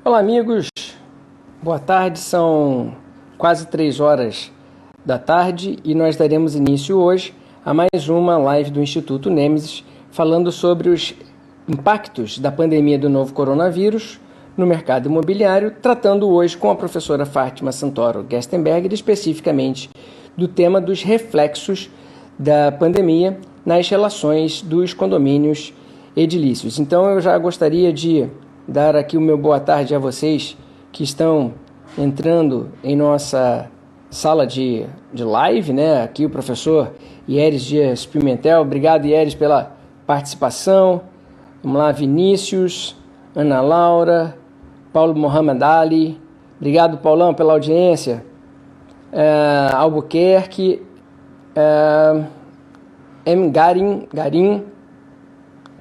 Olá, amigos. Boa tarde, são quase 3 horas da tarde e nós daremos início hoje a mais uma live do Instituto Nemesis falando sobre os impactos da pandemia do novo coronavírus no mercado imobiliário, tratando hoje com a professora Fátima Santoro Gerstenberger, especificamente do tema dos reflexos da pandemia nas relações dos condomínios edilícios. Então eu já gostaria de dar aqui o meu boa tarde a vocês que estão entrando em nossa sala de live, né? Aqui o professor Ieres Dias Pimentel. Obrigado, Ieres, pela participação. Vamos lá, Vinícius, Ana Laura, Paulo Mohamed Ali. Obrigado, Paulão, pela audiência. Albuquerque, M. Garim,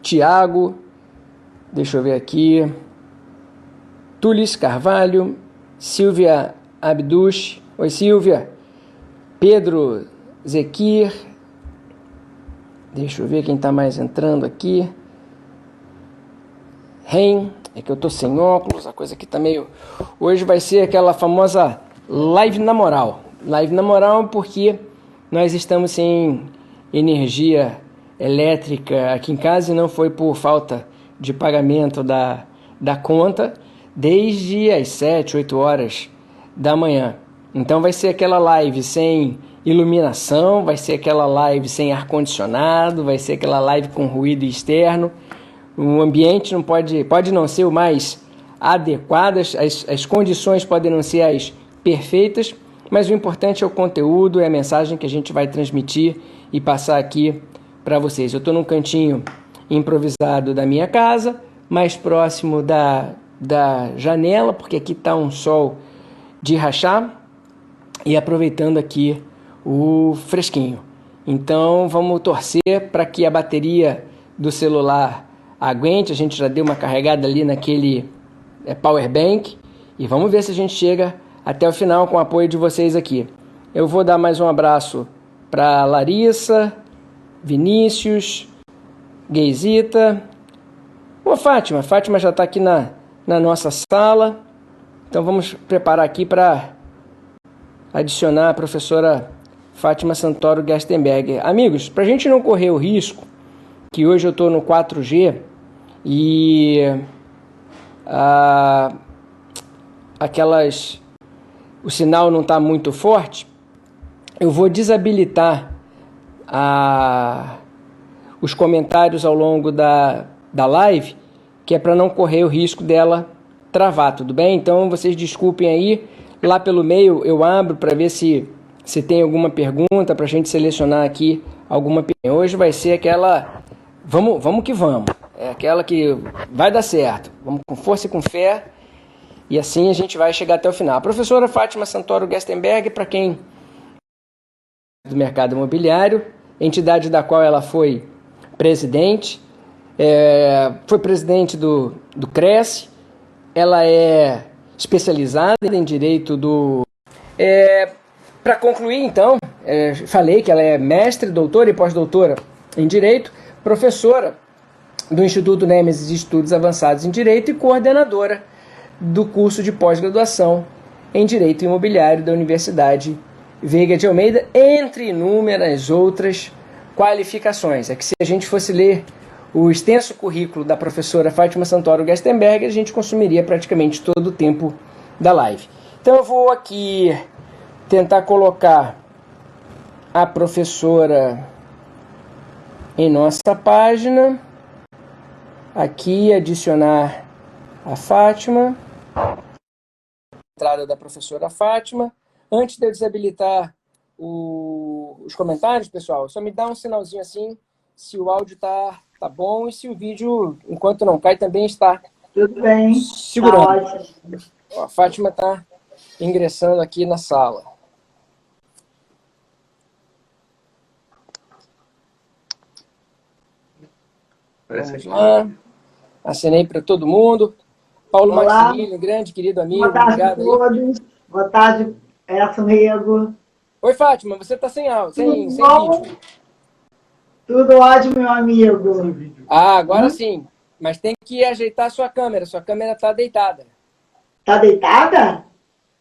Tiago, deixa eu ver aqui, Tulis Carvalho, Silvia Abduch, oi Silvia, Pedro Zequir, deixa eu ver quem está mais entrando aqui, Ren, é que eu estou sem óculos, a coisa aqui está meio... Hoje vai ser aquela famosa live na moral porque nós estamos sem energia elétrica aqui em casa e não foi por falta de pagamento da conta desde as 7, 8 horas da manhã. Então vai ser aquela live sem iluminação, vai ser aquela live sem ar-condicionado, vai ser aquela live com ruído externo. O ambiente não pode não ser o mais adequado, as condições podem não ser as perfeitas, mas o importante é o conteúdo, é a mensagem que a gente vai transmitir e passar aqui para vocês. Eu estou num cantinho improvisado da minha casa, mais próximo da janela, porque aqui está um sol de rachar, e aproveitando aqui o fresquinho. Então vamos torcer para que a bateria do celular aguente. A gente já deu uma carregada ali naquele power bank e vamos ver se a gente chega até o final com o apoio de vocês aqui. Eu vou dar mais um abraço para Larissa, Vinícius, Geisita. Ô Fátima já está aqui na nossa sala. Então vamos preparar aqui para adicionar a professora Fátima Santoro Gerstenberger. Amigos, para a gente não correr o risco, que hoje eu estou no 4G e o sinal não está muito forte, eu vou desabilitar os comentários ao longo da live, que é para não correr o risco dela travar, tudo bem? Então vocês desculpem aí, lá pelo meio eu abro para ver se tem alguma pergunta, para a gente selecionar aqui alguma pergunta. Hoje vai ser aquela, vamos que vamos, é aquela que vai dar certo, vamos com força e com fé, e assim a gente vai chegar até o final. A professora Fátima Santoro Gerstenberger, para quem do mercado imobiliário, entidade da qual ela foi presidente, foi presidente do Cresce, ela é especializada em direito do... Para concluir, então, falei que ela é mestre, doutora e pós-doutora em direito, professora do Instituto Nemesis de Estudos Avançados em Direito e coordenadora do curso de pós-graduação em Direito Imobiliário da Universidade Veiga de Almeida, entre inúmeras outras qualificações. É que se a gente fosse ler o extenso currículo da professora Fátima Santoro Gerstenberger, a gente consumiria praticamente todo o tempo da live. Então eu vou aqui tentar colocar a professora em nossa página, aqui adicionar a Fátima, entrada da professora Fátima. Antes de eu desabilitar os comentários, pessoal, só me dá um sinalzinho assim, se o áudio tá bom e se o vídeo, enquanto não cai, também está tudo bem, segurando. tá ótimo. Ó, a Fátima está ingressando aqui na sala. Vamos lá. Assinei para todo mundo. Paulo Olá. Maximiliano, grande, querido amigo. Boa tarde obrigado a todos. Aí. Boa tarde, Edson Rego. Oi, Fátima, você está sem áudio, sem vídeo. Tudo ótimo, meu amigo. Ah, agora sim. Mas tem que ajeitar a sua câmera. Sua câmera está deitada. Tá deitada?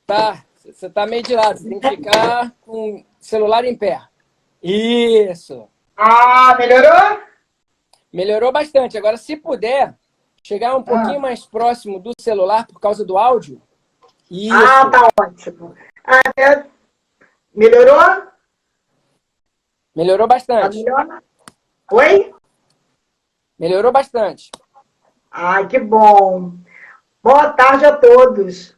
Tá, você tá meio de lado, você tem que ficar com o celular em pé. Isso. Ah, melhorou? Melhorou bastante. Agora, se puder, chegar um pouquinho Ah, mais próximo do celular por causa do áudio. Isso. tá ótimo. É, melhorou? Melhorou Tá bastante. melhor? Oi? Melhorou bastante. Ai, que bom. Boa tarde a todos.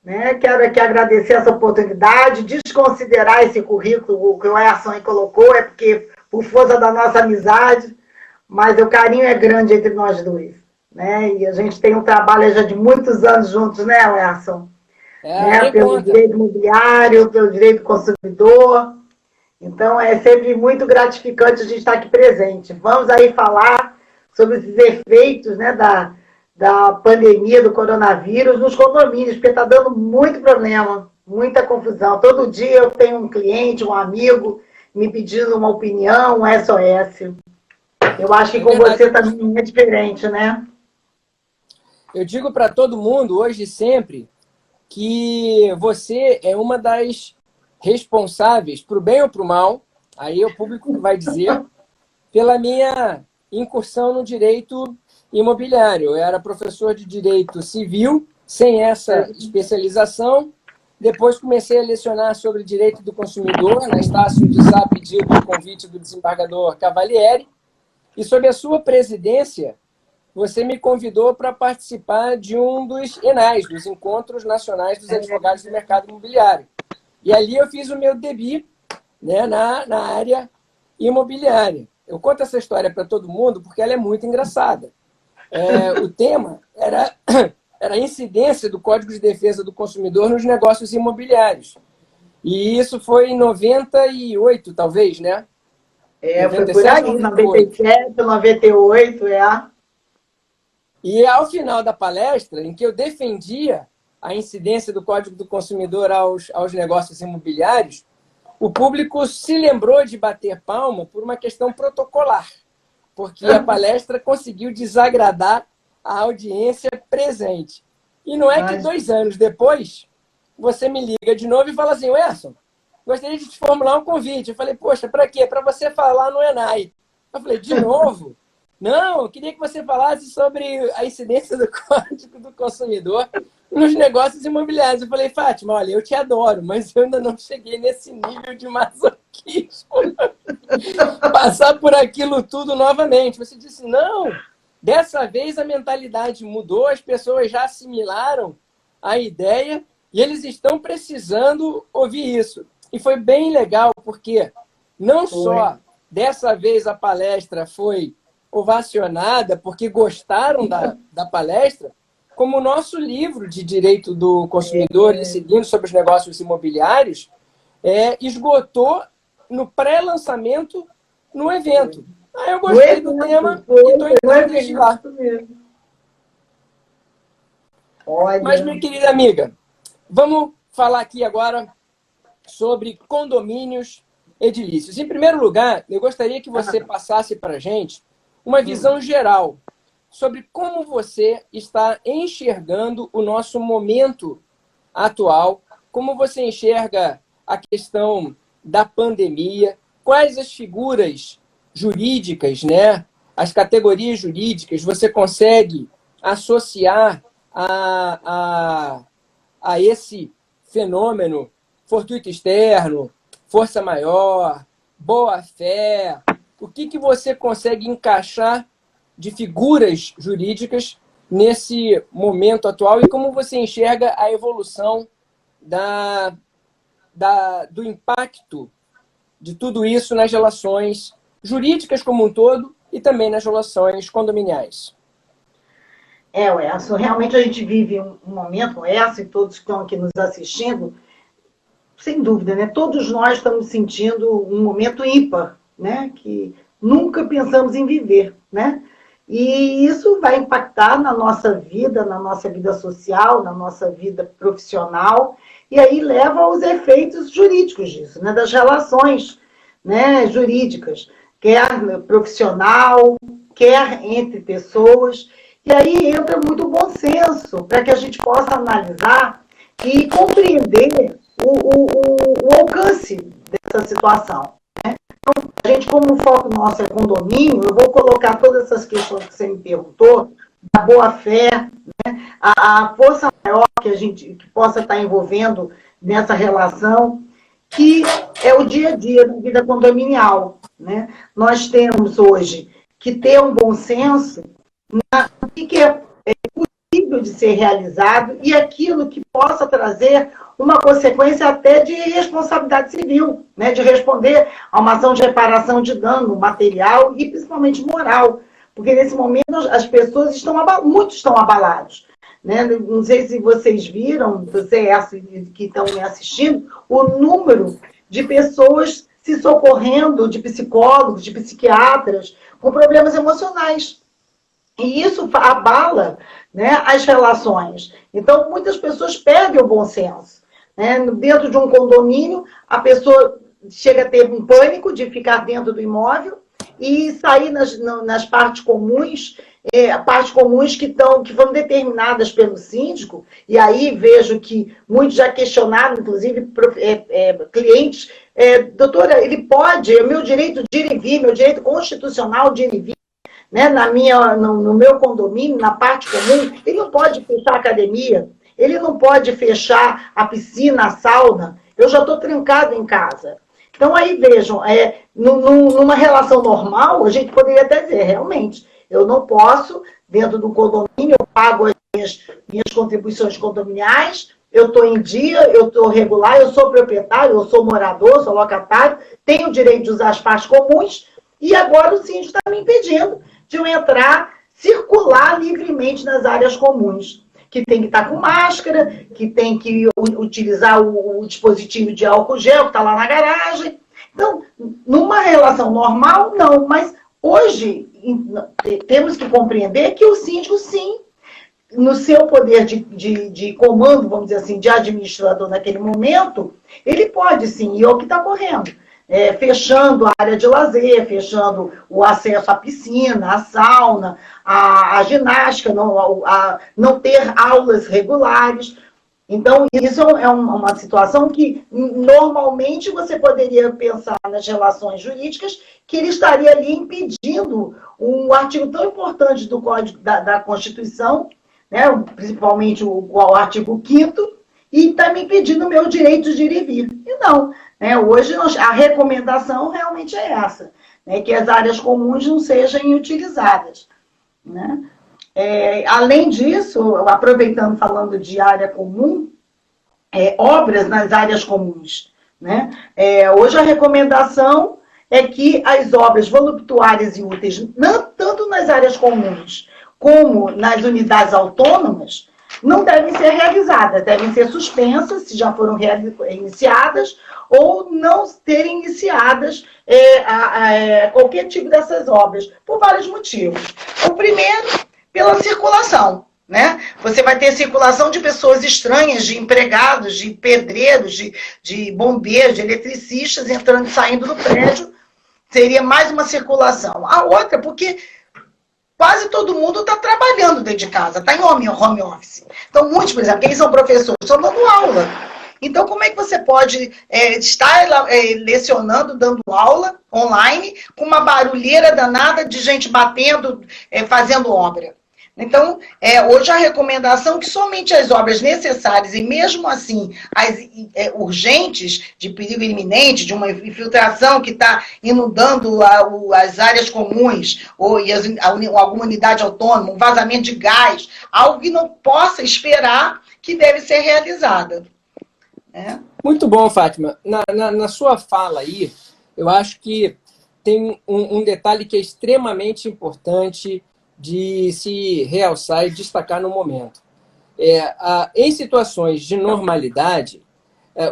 Né? Quero aqui agradecer essa oportunidade, desconsiderar esse currículo que o Erson aí colocou, é porque por força da nossa amizade, mas o carinho é grande entre nós dois. Né? E a gente tem um trabalho já de muitos anos juntos, né, Erson? É, Né? nem Pelo conta. direito imobiliário, pelo direito do consumidor. Então, é sempre muito gratificante a gente estar aqui presente. Vamos aí falar sobre esses efeitos, né, da pandemia do coronavírus nos condomínios, porque está dando muito problema, muita confusão. Todo dia eu tenho um cliente, um amigo, me pedindo uma opinião, um SOS. Eu acho que É com verdade. você também é diferente, né? Eu digo para todo mundo, hoje e sempre, que você é uma das responsáveis, para o bem ou para o mal, aí é o público que vai dizer, pela minha incursão no direito imobiliário. Eu era professor de direito civil, sem essa especialização. Depois comecei a lecionar sobre direito do consumidor, na Estácio de Sá, pedido e convite do desembargador Cavalieri. E sob a sua presidência, você me convidou para participar de um dos ENAIs, dos Encontros Nacionais dos Advogados do Mercado Imobiliário. E ali eu fiz o meu debut, né, na área imobiliária. Eu conto essa história para todo mundo porque ela é muito engraçada. O tema era a incidência do Código de Defesa do Consumidor nos negócios imobiliários. E isso foi em 98, talvez, né? Foi por 97 ou aí, 98. 97, 98, é. E ao final da palestra, em que eu defendia a incidência do Código do Consumidor aos negócios imobiliários, o público se lembrou de bater palma por uma questão protocolar, porque a palestra conseguiu desagradar a audiência presente. E não é que Mas, 2 anos depois, você me liga de novo e fala assim, Werson, gostaria de te formular um convite. Eu falei, poxa, para quê? Para você falar no ENAI. Eu falei, de novo? Não, eu queria que você falasse sobre a incidência do Código do Consumidor nos negócios imobiliários. Eu falei, Fátima, olha, eu te adoro, mas eu ainda não cheguei nesse nível de masoquismo. Passar por aquilo tudo novamente. Você disse, não, dessa vez a mentalidade mudou, as pessoas já assimilaram a ideia e eles estão precisando ouvir isso. E foi bem legal, porque não só dessa vez a palestra foi ovacionada, porque gostaram da palestra, como o nosso livro de Direito do Consumidor, Decidindo sobre os Negócios Imobiliários, esgotou no pré-lançamento no evento. Aí eu gostei do tema e estou entrando desde lá. Mas, minha querida amiga, vamos falar aqui agora sobre condomínios edilícios. Em primeiro lugar, eu gostaria que você passasse para a gente uma visão geral sobre como você está enxergando o nosso momento atual, como você enxerga a questão da pandemia, quais as figuras jurídicas, né, as categorias jurídicas você consegue associar a esse fenômeno fortuito externo, força maior, boa-fé. O que você consegue encaixar de figuras jurídicas nesse momento atual e como você enxerga a evolução do impacto de tudo isso nas relações jurídicas como um todo e também nas relações condominiais? Werson, realmente a gente vive um momento, essa e todos que estão aqui nos assistindo, sem dúvida, né? Todos nós estamos sentindo um momento ímpar, né? Que nunca pensamos em viver, né? E isso vai impactar na nossa vida social, na nossa vida profissional, e aí leva aos efeitos jurídicos disso, né? Das relações, né, jurídicas, quer profissional, quer entre pessoas. E aí entra muito bom senso para que a gente possa analisar e compreender o alcance dessa situação. A gente, como o foco nosso é condomínio, eu vou colocar todas essas questões que você me perguntou, da boa-fé, né, a força maior que a gente que possa estar envolvendo nessa relação, que é o dia a dia da vida condominial. Né? Nós temos hoje que ter um bom senso no que é possível de ser realizado e aquilo que possa trazer uma consequência até de responsabilidade civil, né? De responder a uma ação de reparação de dano material e principalmente moral, porque nesse momento as pessoas muitos estão abalados. Né? Não sei se vocês viram, você que estão me assistindo, o número de pessoas se socorrendo, de psicólogos, de psiquiatras, com problemas emocionais. E isso abala, né, as relações. Então, muitas pessoas perdem o bom senso. Né? Dentro de um condomínio, a pessoa chega a ter um pânico de ficar dentro do imóvel e sair nas partes comuns que foram determinadas pelo síndico, e aí vejo que muitos já questionaram, inclusive clientes, doutora, ele pode, é meu direito de ir e vir, meu direito constitucional de ir e vir, né, no meu condomínio, na parte comum, ele não pode fechar a academia, ele não pode fechar a piscina, a sauna, eu já estou trancado em casa. Então, aí vejam, numa relação normal, a gente poderia até dizer, realmente, eu não posso, dentro do condomínio, eu pago as minhas contribuições condominiais, eu estou em dia, eu estou regular, eu sou proprietário, eu sou morador, sou locatário, tenho o direito de usar as partes comuns, e agora o síndico está me impedindo de eu entrar, circular livremente nas áreas comuns, que tem que estar com máscara, que tem que utilizar o dispositivo de álcool gel que está lá na garagem. Então, numa relação normal, não, mas hoje temos que compreender que o síndico, sim, no seu poder de comando, vamos dizer assim, de administrador naquele momento, ele pode sim, e é o que está correndo. Fechando a área de lazer, fechando o acesso à piscina, à sauna, à ginástica, não ter aulas regulares. Então, isso é uma situação que, normalmente, você poderia pensar nas relações jurídicas, que ele estaria ali impedindo um artigo tão importante do Código da Constituição, né, principalmente o artigo 5º, e está me impedindo o meu direito de ir e vir. E não. Hoje, a recomendação realmente é essa, né, que as áreas comuns não sejam utilizadas. Né? Além disso, aproveitando, falando de área comum, obras nas áreas comuns. Né? Hoje, a recomendação é que as obras voluptuárias e úteis, tanto nas áreas comuns como nas unidades autônomas, não devem ser realizadas, devem ser suspensas, se já foram iniciadas, ou não serem iniciadas qualquer tipo dessas obras, por vários motivos. O primeiro, pela circulação. Né? Você vai ter circulação de pessoas estranhas, de empregados, de pedreiros, de bombeiros, de eletricistas entrando e saindo do prédio, seria mais uma circulação. A outra, porque quase todo mundo está trabalhando dentro de casa, está em home office. Então, muitos, por exemplo, quem são professores, estão dando aula. Então, como é que você pode estar lecionando, dando aula online, com uma barulheira danada de gente batendo, fazendo obra? Então, hoje a recomendação é que somente as obras necessárias, e mesmo assim, as urgentes, de perigo iminente, de uma infiltração que está inundando as áreas comuns, ou alguma unidade autônoma, um vazamento de gás, algo que não possa esperar, que deve ser realizada. Muito bom, Fátima. Na sua fala aí, eu acho que tem um detalhe que é extremamente importante de se realçar e destacar no momento. Em situações de normalidade,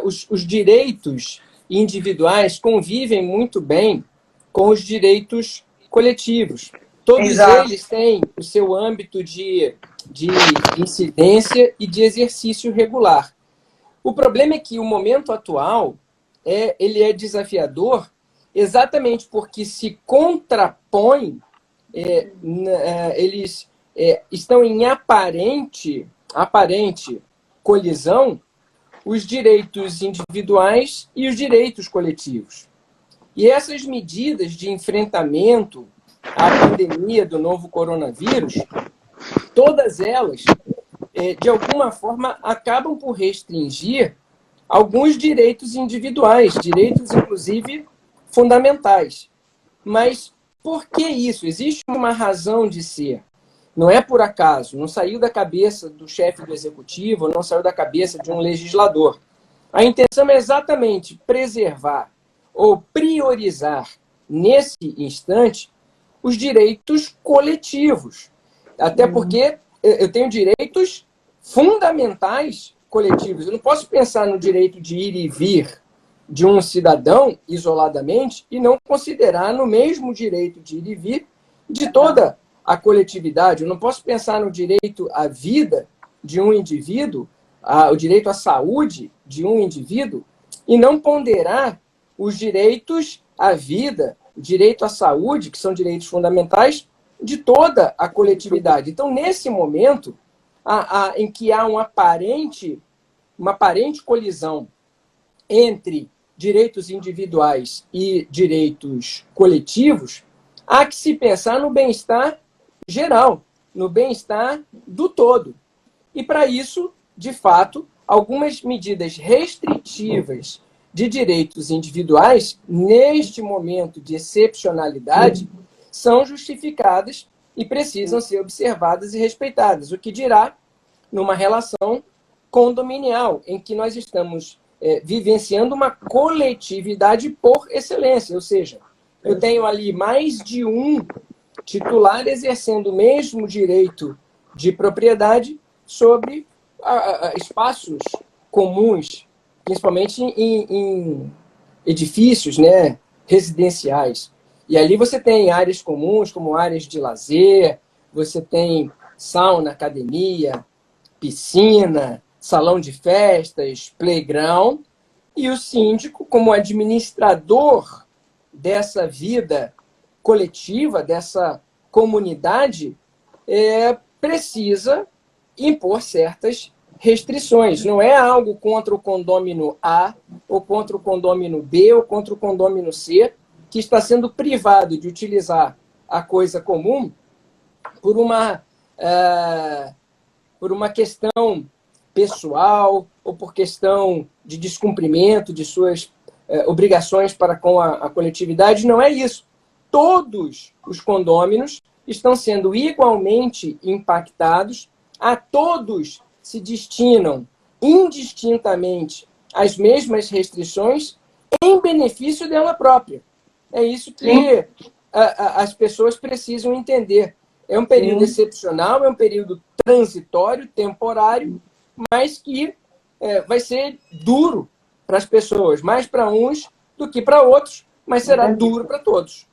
os direitos individuais convivem muito bem com os direitos coletivos. Todos eles têm o seu âmbito de incidência e de exercício regular. O problema é que o momento atual ele é desafiador exatamente porque se contrapõe, eles estão em aparente colisão os direitos individuais e os direitos coletivos. E essas medidas de enfrentamento à pandemia do novo coronavírus, todas elas, de alguma forma, acabam por restringir alguns direitos individuais, direitos, inclusive, fundamentais. Mas por que isso? Existe uma razão de ser. Não é por acaso, não saiu da cabeça do chefe do executivo, não saiu da cabeça de um legislador. A intenção é exatamente preservar ou priorizar, nesse instante, os direitos coletivos. Até porque eu tenho direitos fundamentais coletivos. Eu não posso pensar no direito de ir e vir de um cidadão isoladamente e não considerar no mesmo direito de ir e vir de toda a coletividade. Eu não posso pensar no direito à vida de um indivíduo, o direito à saúde de um indivíduo, e não ponderar os direitos à vida, o direito à saúde, que são direitos fundamentais, de toda a coletividade. Então, nesse momento, em que há uma aparente colisão entre direitos individuais e direitos coletivos, há que se pensar no bem-estar geral, no bem-estar do todo. E, para isso, de fato, algumas medidas restritivas de direitos individuais, neste momento de excepcionalidade, são justificadas e precisam ser observadas e respeitadas. O que dirá numa relação condominial, em que nós estamos vivenciando uma coletividade por excelência, ou seja, eu tenho ali mais de um titular exercendo o mesmo direito de propriedade sobre espaços comuns, principalmente em edifícios, né, residenciais. E ali você tem áreas comuns, como áreas de lazer, você tem sauna, academia, piscina, salão de festas, playground, e o síndico, como administrador dessa vida coletiva, dessa comunidade, precisa impor certas restrições. Não é algo contra o condômino A, ou contra o condômino B, ou contra o condômino C, que está sendo privado de utilizar a coisa comum por uma questão pessoal ou por questão de descumprimento de suas obrigações para com a coletividade. Não é isso. Todos os condôminos estão sendo igualmente impactados, a todos se destinam indistintamente as mesmas restrições em benefício dela própria. É isso que as pessoas precisam entender. É um período excepcional, é um período transitório, temporário, mas que vai ser duro para as pessoas, mais para uns do que para outros, mas será duro para todos.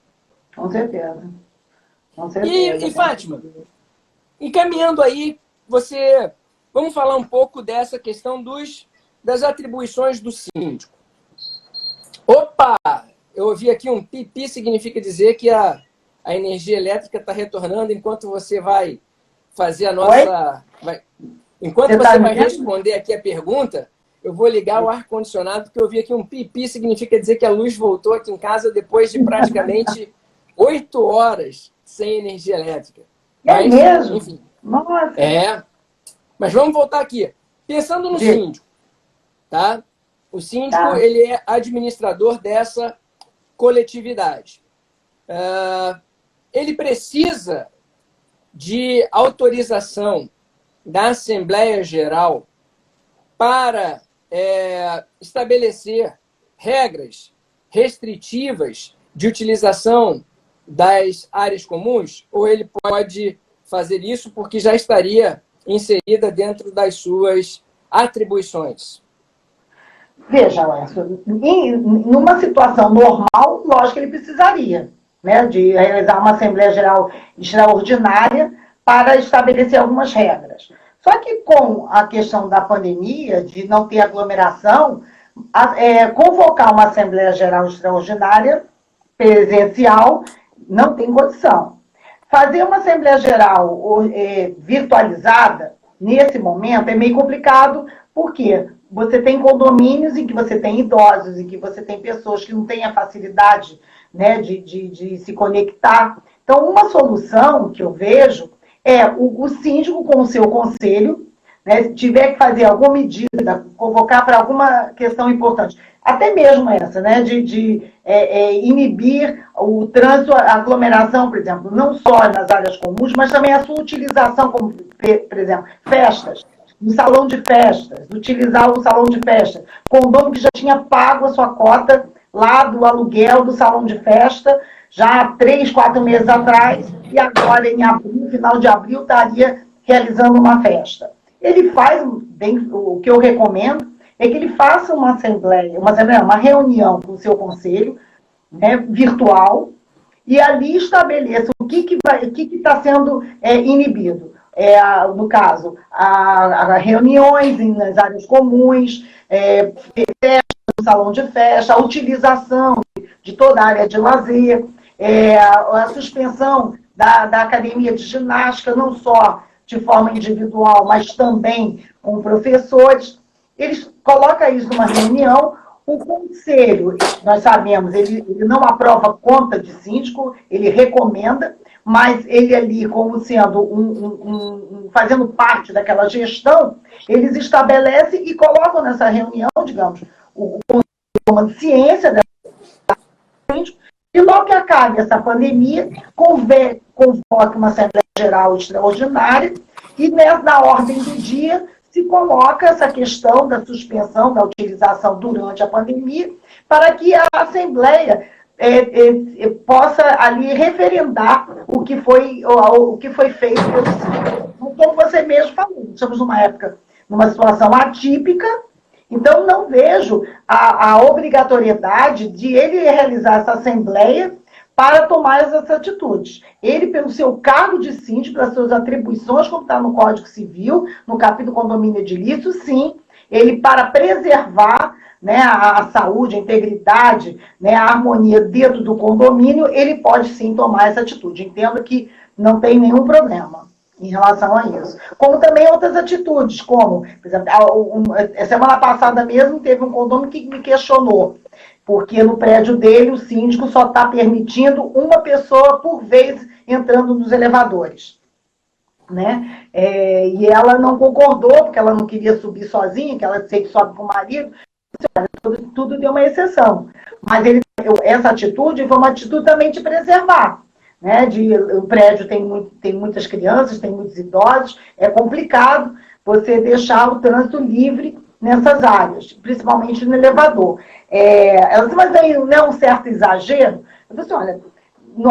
Com certeza. Com certeza. E Fátima, encaminhando aí, vamos falar um pouco dessa questão das atribuições do síndico. Opa! Eu ouvi aqui um pipi, significa dizer que a energia elétrica está retornando enquanto você vai fazer a nossa... Enquanto você vai responder aqui a pergunta, eu vou ligar o ar-condicionado, porque eu ouvi aqui um pipi, significa dizer que a luz voltou aqui em casa depois de praticamente 8 horas sem energia elétrica. Mas, mesmo? Enfim. Nossa! Mas vamos voltar aqui. Pensando no síndico, tá? O síndico, ele é administrador dessa coletividade. Ele precisa de autorização da Assembleia Geral para estabelecer regras restritivas de utilização das áreas comuns, ou ele pode fazer isso porque já estaria inserida dentro das suas atribuições? Veja, Lécio, numa situação normal, lógico que ele precisaria, né, de realizar uma Assembleia Geral extraordinária para estabelecer algumas regras. Só que com a questão da pandemia, de não ter aglomeração, convocar uma Assembleia Geral extraordinária presencial não tem condição. fazer uma Assembleia Geral virtualizada, nesse momento, é meio complicado, porque você tem condomínios em que você tem idosos, em que você tem pessoas que não têm a facilidade, né, de se conectar. Então, uma solução que eu vejo é o síndico com o seu conselho, né, se tiver que fazer alguma medida, convocar para alguma questão importante, até mesmo essa, né, de inibir o trânsito, a aglomeração, por exemplo, não só nas áreas comuns, mas também a sua utilização, como, por exemplo, festas, no salão de festas, utilizar o salão de festas, condomínio que já tinha pago a sua cota lá do aluguel do salão de festa, já há 3, 4 meses atrás, e agora em abril, final de abril, estaria realizando uma festa. Ele faz, bem, o que eu recomendo, é que ele faça uma reunião com o seu conselho, né, virtual, e ali estabeleça o que está sendo inibido. No caso, reuniões nas áreas comuns, festa no salão de festa, a utilização de toda a área de lazer, a suspensão da academia de ginástica, não só de forma individual, mas também com professores. Eles colocam isso numa reunião, o conselho, nós sabemos, ele não aprova conta de síndico, ele recomenda, mas ele ali, como sendo fazendo parte daquela gestão, eles estabelecem e colocam nessa reunião, digamos, o conselho de ciência da síndico, e logo que acabe essa pandemia, convoca uma Assembleia Geral extraordinária, e na ordem do dia se coloca essa questão da suspensão da utilização durante a pandemia, para que a Assembleia possa ali referendar o que foi feito pelo síndico. Como você mesmo falou, estamos numa situação atípica, então não vejo a obrigatoriedade de ele realizar essa Assembleia para tomar essas atitudes. Ele, pelo seu cargo de síndico, pelas suas atribuições, como está no Código Civil, no capítulo condomínio edilício, sim, ele, para preservar, né, a saúde, a integridade, né, a harmonia dentro do condomínio, ele pode sim tomar essa atitude. Entendo que não tem nenhum problema em relação a isso. Como também outras atitudes, como, por exemplo, semana passada mesmo teve um condomínio que me questionou, porque no prédio dele o síndico só está permitindo uma pessoa por vez entrando nos elevadores. Né? E ela não concordou, porque ela não queria subir sozinha, que ela sempre sobe com o marido. Tudo deu uma exceção. Mas essa atitude foi uma atitude também de preservar. Né? O prédio tem muitas crianças, tem muitos idosos, é complicado você deixar o trânsito livre nessas áreas, principalmente no elevador. Mas aí não é um certo exagero? Eu falei assim, olha,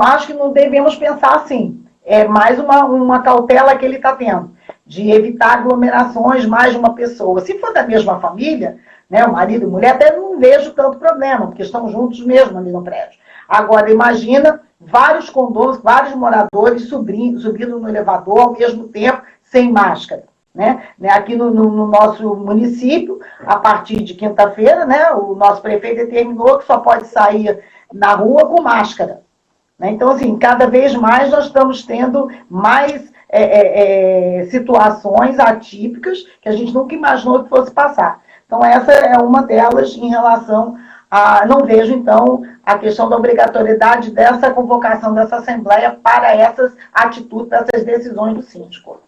acho que não devemos pensar assim. É mais uma cautela que ele está tendo, de evitar aglomerações, mais de uma pessoa. Se for da mesma família, né, o marido e a mulher, até não vejo tanto problema, porque estão juntos mesmo ali no prédio. Agora, imagina vários condôminos, vários moradores subindo no elevador ao mesmo tempo, sem máscara. Né? Aqui no nosso município, a partir de quinta-feira, né, o nosso prefeito determinou que só pode sair na rua com máscara. Né? Então, assim, cada vez mais nós estamos tendo mais situações atípicas que a gente nunca imaginou que fosse passar. Então, essa é uma delas em relação a... Não vejo, então, a questão da obrigatoriedade dessa convocação dessa Assembleia para essas atitudes, essas decisões do síndico.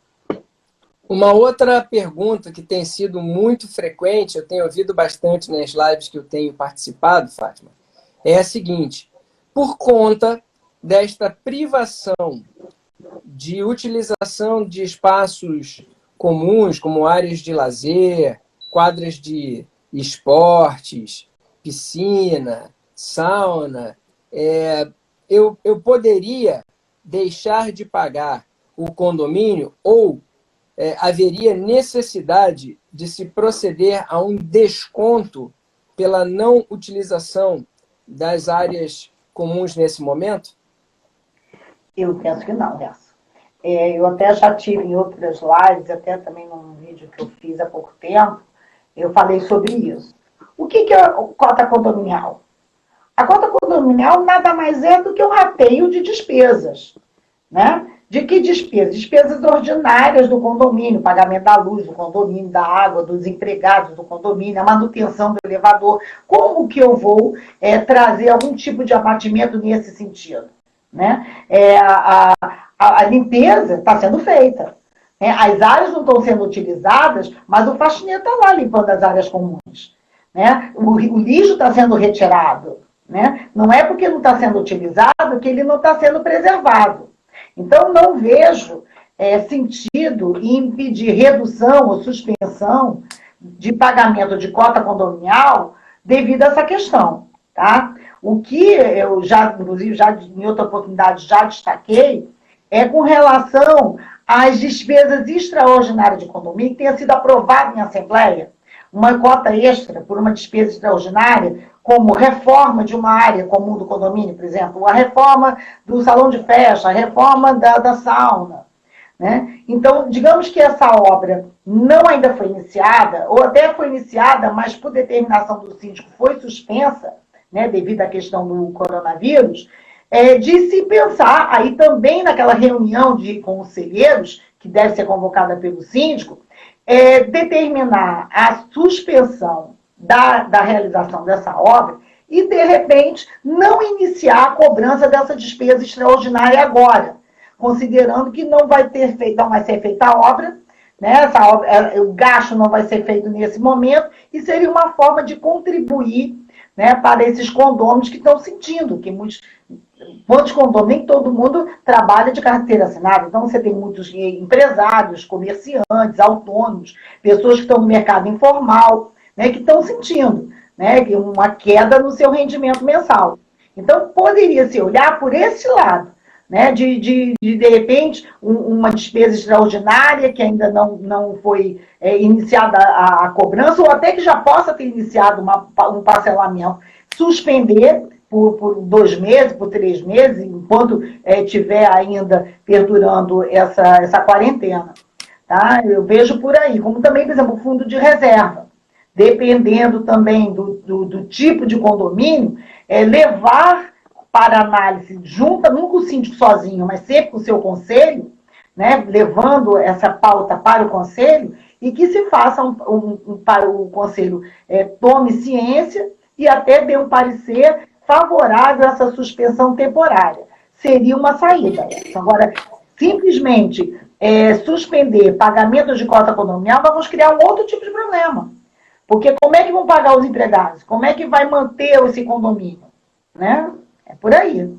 Uma outra pergunta que tem sido muito frequente, eu tenho ouvido bastante nas lives que eu tenho participado, Fátima, é a seguinte: por conta desta privação de utilização de espaços comuns, como áreas de lazer, quadras de esportes, piscina, sauna, eu poderia deixar de pagar o condomínio ou haveria necessidade de se proceder a um desconto pela não utilização das áreas comuns nesse momento? Eu penso que não, Nessa. Eu até já tive em outras lives, até também num vídeo que eu fiz há pouco tempo, eu falei sobre isso. O que é a cota condominial? A cota condominial nada mais é do que o rateio de despesas. né? De que despesas? Despesas ordinárias do condomínio, pagamento da luz do condomínio, da água, dos empregados do condomínio, a manutenção do elevador. Como que eu vou trazer algum tipo de abatimento nesse sentido? Né? A limpeza está sendo feita. Né? As áreas não estão sendo utilizadas, mas o faxineiro está lá limpando as áreas comuns. Né? O lixo está sendo retirado. Né? Não é porque não está sendo utilizado que ele não está sendo preservado. Então, não vejo sentido em impedir redução ou suspensão de pagamento de cota condominial devido a essa questão. Tá? O que eu já, inclusive, em outra oportunidade, já destaquei é com relação às despesas extraordinárias de condomínio que tenha sido aprovado em assembleia, uma cota extra por uma despesa extraordinária, como reforma de uma área comum do condomínio, por exemplo, a reforma do salão de festa, a reforma da sauna. Né? Então, digamos que essa obra não ainda foi iniciada, ou até foi iniciada, mas por determinação do síndico foi suspensa, né, devido à questão do coronavírus, de se pensar aí também naquela reunião de conselheiros, que deve ser convocada pelo síndico, determinar a suspensão da realização dessa obra e, de repente, não iniciar a cobrança dessa despesa extraordinária agora, considerando que não vai ser feita a obra, né? O gasto não vai ser feito nesse momento, e seria uma forma de contribuir, né, para esses condôminos que estão sentindo, que muitos condôminos, nem todo mundo trabalha de carteira assinada, então você tem muitos empresários, comerciantes, autônomos, pessoas que estão no mercado informal, né, que estão sentindo, né, uma queda no seu rendimento mensal. Então, poderia se olhar por esse lado, né, de repente, uma despesa extraordinária que ainda não foi iniciada a cobrança, ou até que já possa ter iniciado um parcelamento, suspender por 2 meses, por 3 meses, enquanto estiver ainda perdurando essa quarentena. Tá? Eu vejo por aí, como também, por exemplo, o fundo de reserva. Dependendo também do tipo de condomínio, levar para análise junta, nunca o síndico sozinho, mas sempre com o seu conselho, né, levando essa pauta para o conselho, e que se faça para o conselho tome ciência e até dê um parecer favorável a essa suspensão temporária. Seria uma saída. Agora, simplesmente suspender pagamentos de cota condominial, nós vamos criar um outro tipo de problema. Porque como é que vão pagar os empregados? Como é que vai manter esse condomínio? Né? É por aí.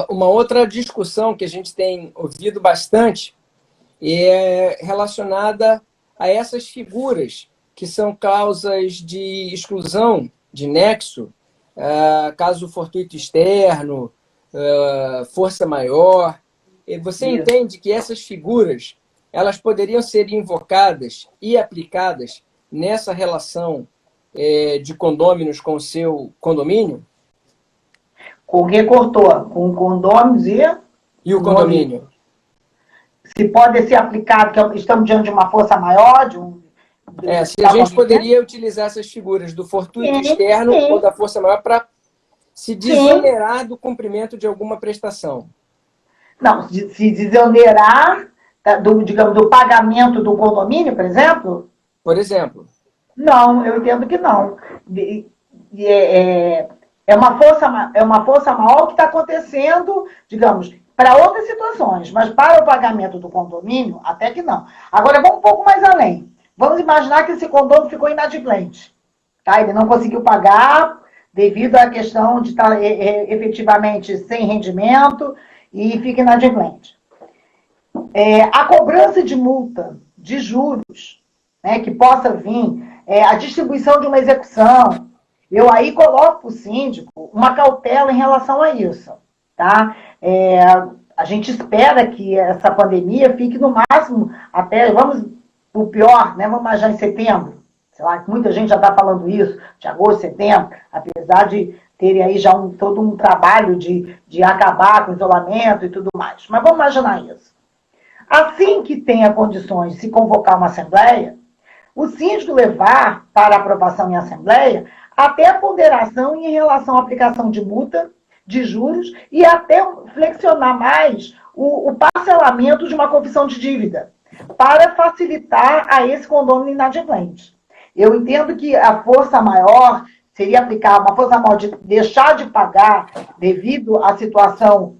Uma outra discussão que a gente tem ouvido bastante é relacionada a essas figuras que são causas de exclusão, de nexo, caso fortuito externo, força maior. Você entende que essas figuras elas poderiam ser invocadas e aplicadas nessa relação de condôminos com o seu condomínio? Com quem cortou? Com condôminos e o condomínio? Se pode ser aplicado, que estamos diante de uma força maior, se a gente poderia utilizar essas figuras do fortuito externo ou da força maior para se desonerar do cumprimento de alguma prestação. Não, se desonerar digamos, do pagamento do condomínio, por exemplo? Por exemplo. Não, eu entendo que não. É uma força maior que está acontecendo, digamos, para outras situações, mas para o pagamento do condomínio, até que não. Agora, vamos um pouco mais além. Vamos imaginar que esse condomínio ficou inadimplente. Tá? Ele não conseguiu pagar devido à questão de estar efetivamente sem rendimento e fica inadimplente. A cobrança de multa, de juros, né, que possa vir, a distribuição de uma execução, eu aí coloco para o síndico uma cautela em relação a isso. Tá? A gente espera que essa pandemia fique no máximo até, vamos o pior, né, vamos imaginar em setembro. Sei lá, muita gente já está falando isso, de agosto, setembro, apesar de terem aí já todo um trabalho de acabar com o isolamento e tudo mais. Mas vamos imaginar isso. Assim que tenha condições de se convocar uma assembleia, o síndico levar para aprovação em assembleia até a ponderação em relação à aplicação de multa, de juros e até flexionar mais o parcelamento de uma confissão de dívida, para facilitar a esse condomínio inadimplente. Eu entendo que a força maior seria aplicar uma força maior de deixar de pagar devido à situação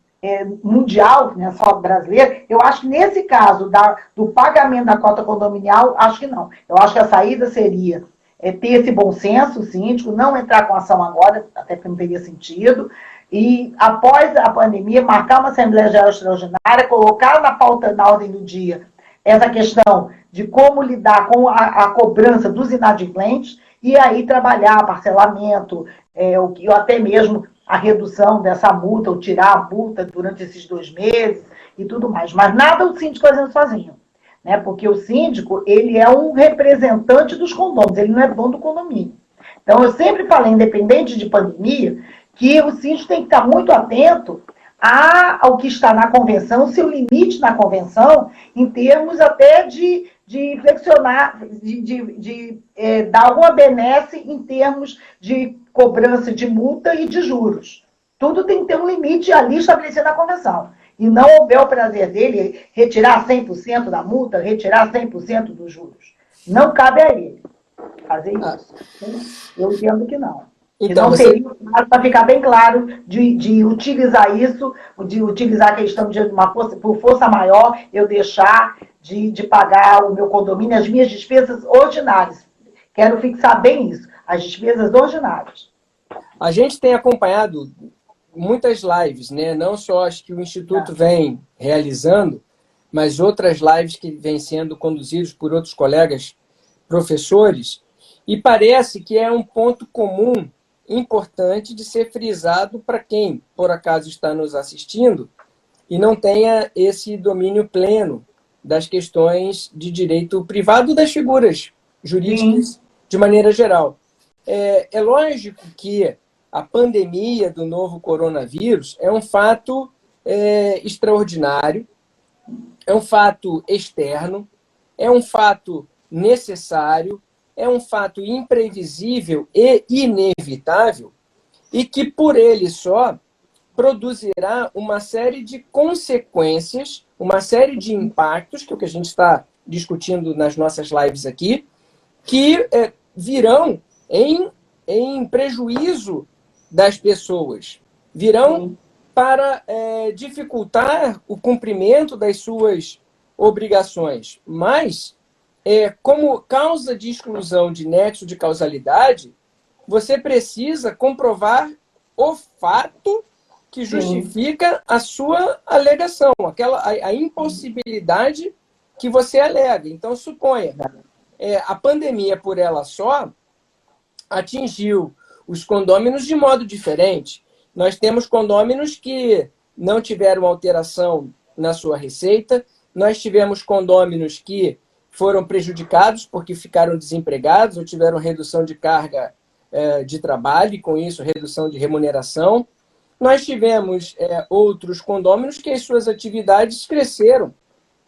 mundial, né, só brasileira. Eu acho que nesse caso do pagamento da cota condominial, acho que não. Eu acho que a saída seria ter esse bom senso síndico, não entrar com ação agora, até porque não teria sentido, e após a pandemia, marcar uma Assembleia Geral Extraordinária, colocar na pauta, na ordem do dia, essa questão de como lidar com a cobrança dos inadimplentes, e aí trabalhar parcelamento, ou até mesmo a redução dessa multa, ou tirar a multa durante esses 2 meses e tudo mais. Mas nada o síndico fazendo sozinho, né? Porque o síndico, ele é um representante dos condôminos, ele não é dono do condomínio. Então, eu sempre falei, independente de pandemia, que o síndico tem que estar muito atento ao que está na convenção, seu limite na convenção, em termos até de flexionar, de dar alguma benesse em termos de cobrança de multa e de juros. Tudo tem que ter um limite ali estabelecido na convenção. E não houver o prazer dele retirar 100% da multa, retirar 100% dos juros. Não cabe a ele fazer isso. Eu entendo que não. Então, seria para ficar bem claro de utilizar isso, de utilizar a questão de por força maior, eu deixar de pagar o meu condomínio, as minhas despesas ordinárias. Quero fixar bem isso, as despesas ordinárias. A gente tem acompanhado muitas lives, né? Não só as que o Instituto vem realizando, mas outras lives que vêm sendo conduzidas por outros colegas professores, e parece que é um ponto comum importante de ser frisado para quem, por acaso, está nos assistindo e não tenha esse domínio pleno das questões de direito privado das figuras jurídicas de maneira geral. É lógico que a pandemia do novo coronavírus é um fato extraordinário, é um fato externo, é um fato necessário, é um fato imprevisível e inevitável, e que por ele só produzirá uma série de consequências, uma série de impactos, que é o que a gente está discutindo nas nossas lives aqui, que virão em prejuízo das pessoas, virão para dificultar o cumprimento das suas obrigações, mas como causa de exclusão de nexo de causalidade, você precisa comprovar o fato que justifica a sua alegação, a impossibilidade que você alega. Então, suponha, a pandemia por ela só atingiu os condôminos de modo diferente. Nós temos condôminos que não tiveram alteração na sua receita, nós tivemos condôminos que foram prejudicados porque ficaram desempregados ou tiveram redução de carga de trabalho e, com isso, redução de remuneração. Nós tivemos outros condôminos que as suas atividades cresceram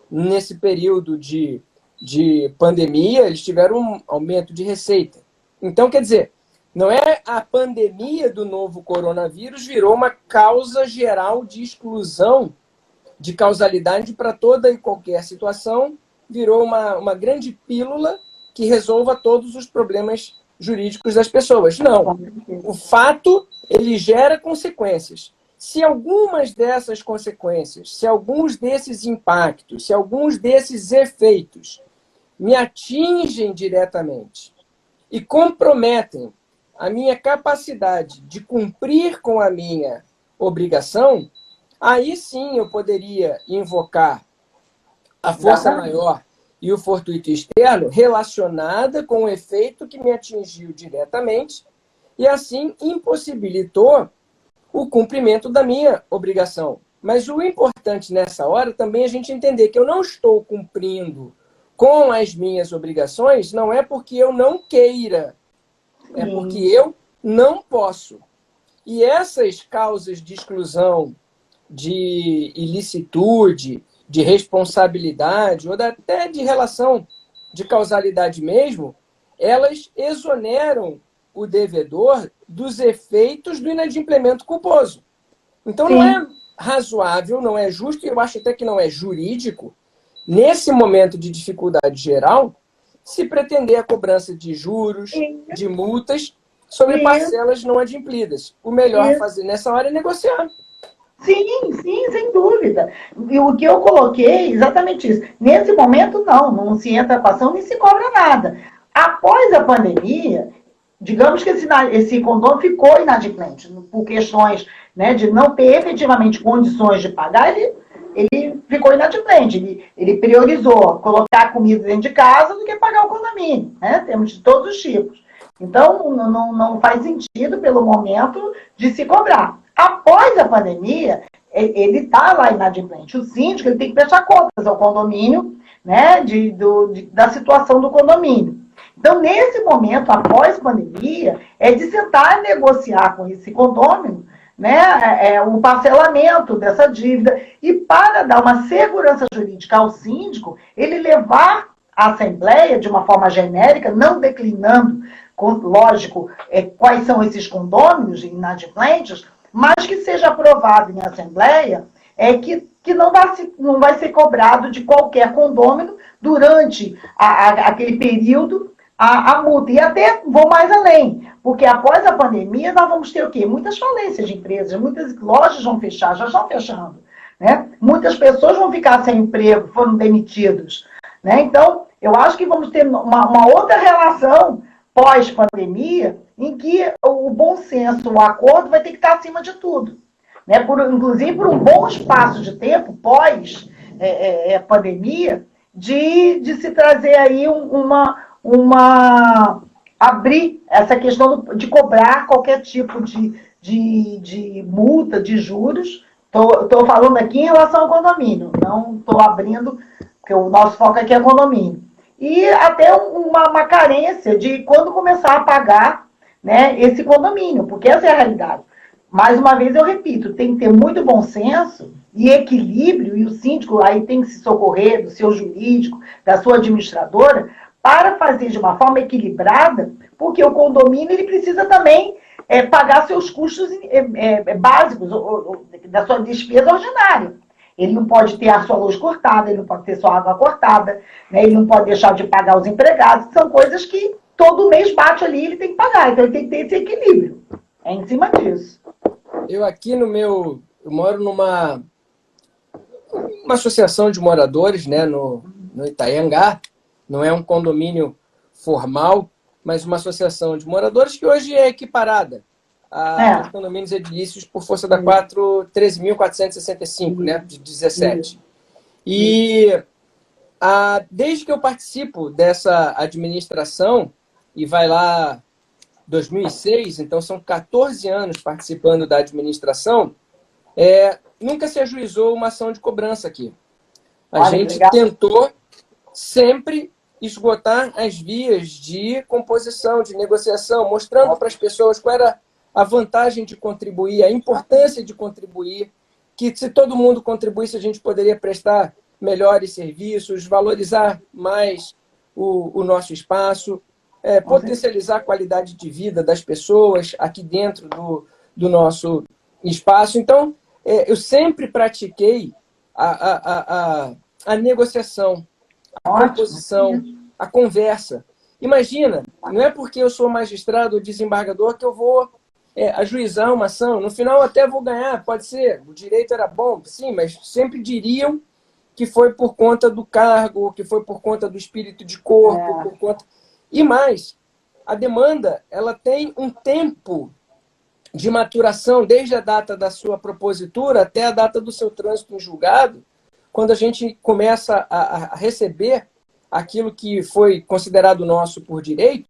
nesse período de pandemia, eles tiveram um aumento de receita. Então, quer dizer, não é a pandemia do novo coronavírus virou uma causa geral de exclusão de causalidade para toda e qualquer situação, virou uma grande pílula que resolva todos os problemas jurídicos das pessoas. Não. O fato, ele gera consequências. Se algumas dessas consequências, se alguns desses impactos, se alguns desses efeitos me atingem diretamente e comprometem a minha capacidade de cumprir com a minha obrigação, aí sim eu poderia invocar a força maior e o fortuito externo relacionada com o efeito que me atingiu diretamente e assim impossibilitou o cumprimento da minha obrigação. Mas o importante nessa hora também é a gente entender que eu não estou cumprindo com as minhas obrigações, não é porque eu não queira, é porque eu não posso. E essas causas de exclusão, de ilicitude, de responsabilidade, ou até de relação de causalidade mesmo, elas exoneram o devedor dos efeitos do inadimplemento culposo. Então não Sim. é razoável, não é justo, e eu acho até que não é jurídico, nesse momento de dificuldade geral, se pretender a cobrança de juros, de multas, sobre Isso, parcelas não adimplidas. O melhor a isso. fazer nessa hora é negociar. Sim, sim, sem dúvida. E o que eu coloquei é exatamente isso. Nesse momento, não se entra com ação nem se cobra nada. Após a pandemia, digamos que esse condomínio ficou inadimplente por questões, né, de não ter efetivamente condições de pagar, ele ficou inadimplente. Ele priorizou colocar comida dentro de casa do que pagar o condomínio. Né? Temos de todos os tipos. Então, não faz sentido, pelo momento, de se cobrar. Após a pandemia, ele está lá inadimplente. O síndico ele tem que prestar contas ao condomínio, né, da situação do condomínio. Então, nesse momento, após a pandemia, é de sentar e negociar com esse condomínio, né, o parcelamento dessa dívida e para dar uma segurança jurídica ao síndico, ele levar à Assembleia de uma forma genérica, não declinando, lógico, quais são esses condôminos inadimplentes, mas que seja aprovado em Assembleia que não vai ser cobrado de qualquer condômino durante aquele período a multa. E até vou mais além, porque após a pandemia nós vamos ter o quê? Muitas falências de empresas, muitas lojas vão fechar, já estão fechando. Né? Muitas pessoas vão ficar sem emprego, foram demitidos. Né? Então, eu acho que vamos ter uma outra relação pós-pandemia em que o bom senso, o acordo vai ter que estar acima de tudo. Né? Inclusive, por um bom espaço de tempo, pós-pandemia, de se trazer aí abrir essa questão de cobrar qualquer tipo de multa, de juros. Estou falando aqui em relação ao condomínio, não estou abrindo, porque o nosso foco aqui é condomínio. E até uma carência de quando começar a pagar, né, esse condomínio, porque essa é a realidade. Mais uma vez eu repito, tem que ter muito bom senso e equilíbrio, e o síndico aí tem que se socorrer do seu jurídico, da sua administradora, para fazer de uma forma equilibrada, porque o condomínio ele precisa também pagar seus custos básicos, da sua despesa ordinária. Ele não pode ter a sua luz cortada, ele não pode ter sua água cortada, né? Ele não pode deixar de pagar os empregados, que são coisas que todo mês bate ali e ele tem que pagar. Então ele tem que ter esse equilíbrio. É em cima disso. Eu aqui eu moro numa associação de moradores, né, no Itaiangá. Não é um condomínio formal, mas uma associação de moradores que hoje é equiparada aos condomínios edilícios por força da 13.465, né, de 17. E desde que eu participo dessa administração, e vai lá 2006, então são 14 anos participando da administração, nunca se ajuizou uma ação de cobrança aqui. A gente tentou sempre esgotar as vias de composição, de negociação, mostrando para as pessoas qual era a vantagem de contribuir, a importância de contribuir, que se todo mundo contribuísse, a gente poderia prestar melhores serviços, valorizar mais o nosso espaço, potencializar a qualidade de vida das pessoas aqui dentro do nosso espaço. Então, eu sempre pratiquei a negociação, a composição, a conversa. Imagina, não é porque eu sou magistrado ou desembargador que eu vou ajuizar uma ação. No final, eu até vou ganhar, pode ser. O direito era bom, sim, mas sempre diriam que foi por conta do cargo, que foi por conta do espírito de corpo, por conta... E mais, a demanda ela tem um tempo de maturação, desde a data da sua propositura até a data do seu trânsito em julgado, quando a gente começa a receber aquilo que foi considerado nosso por direito,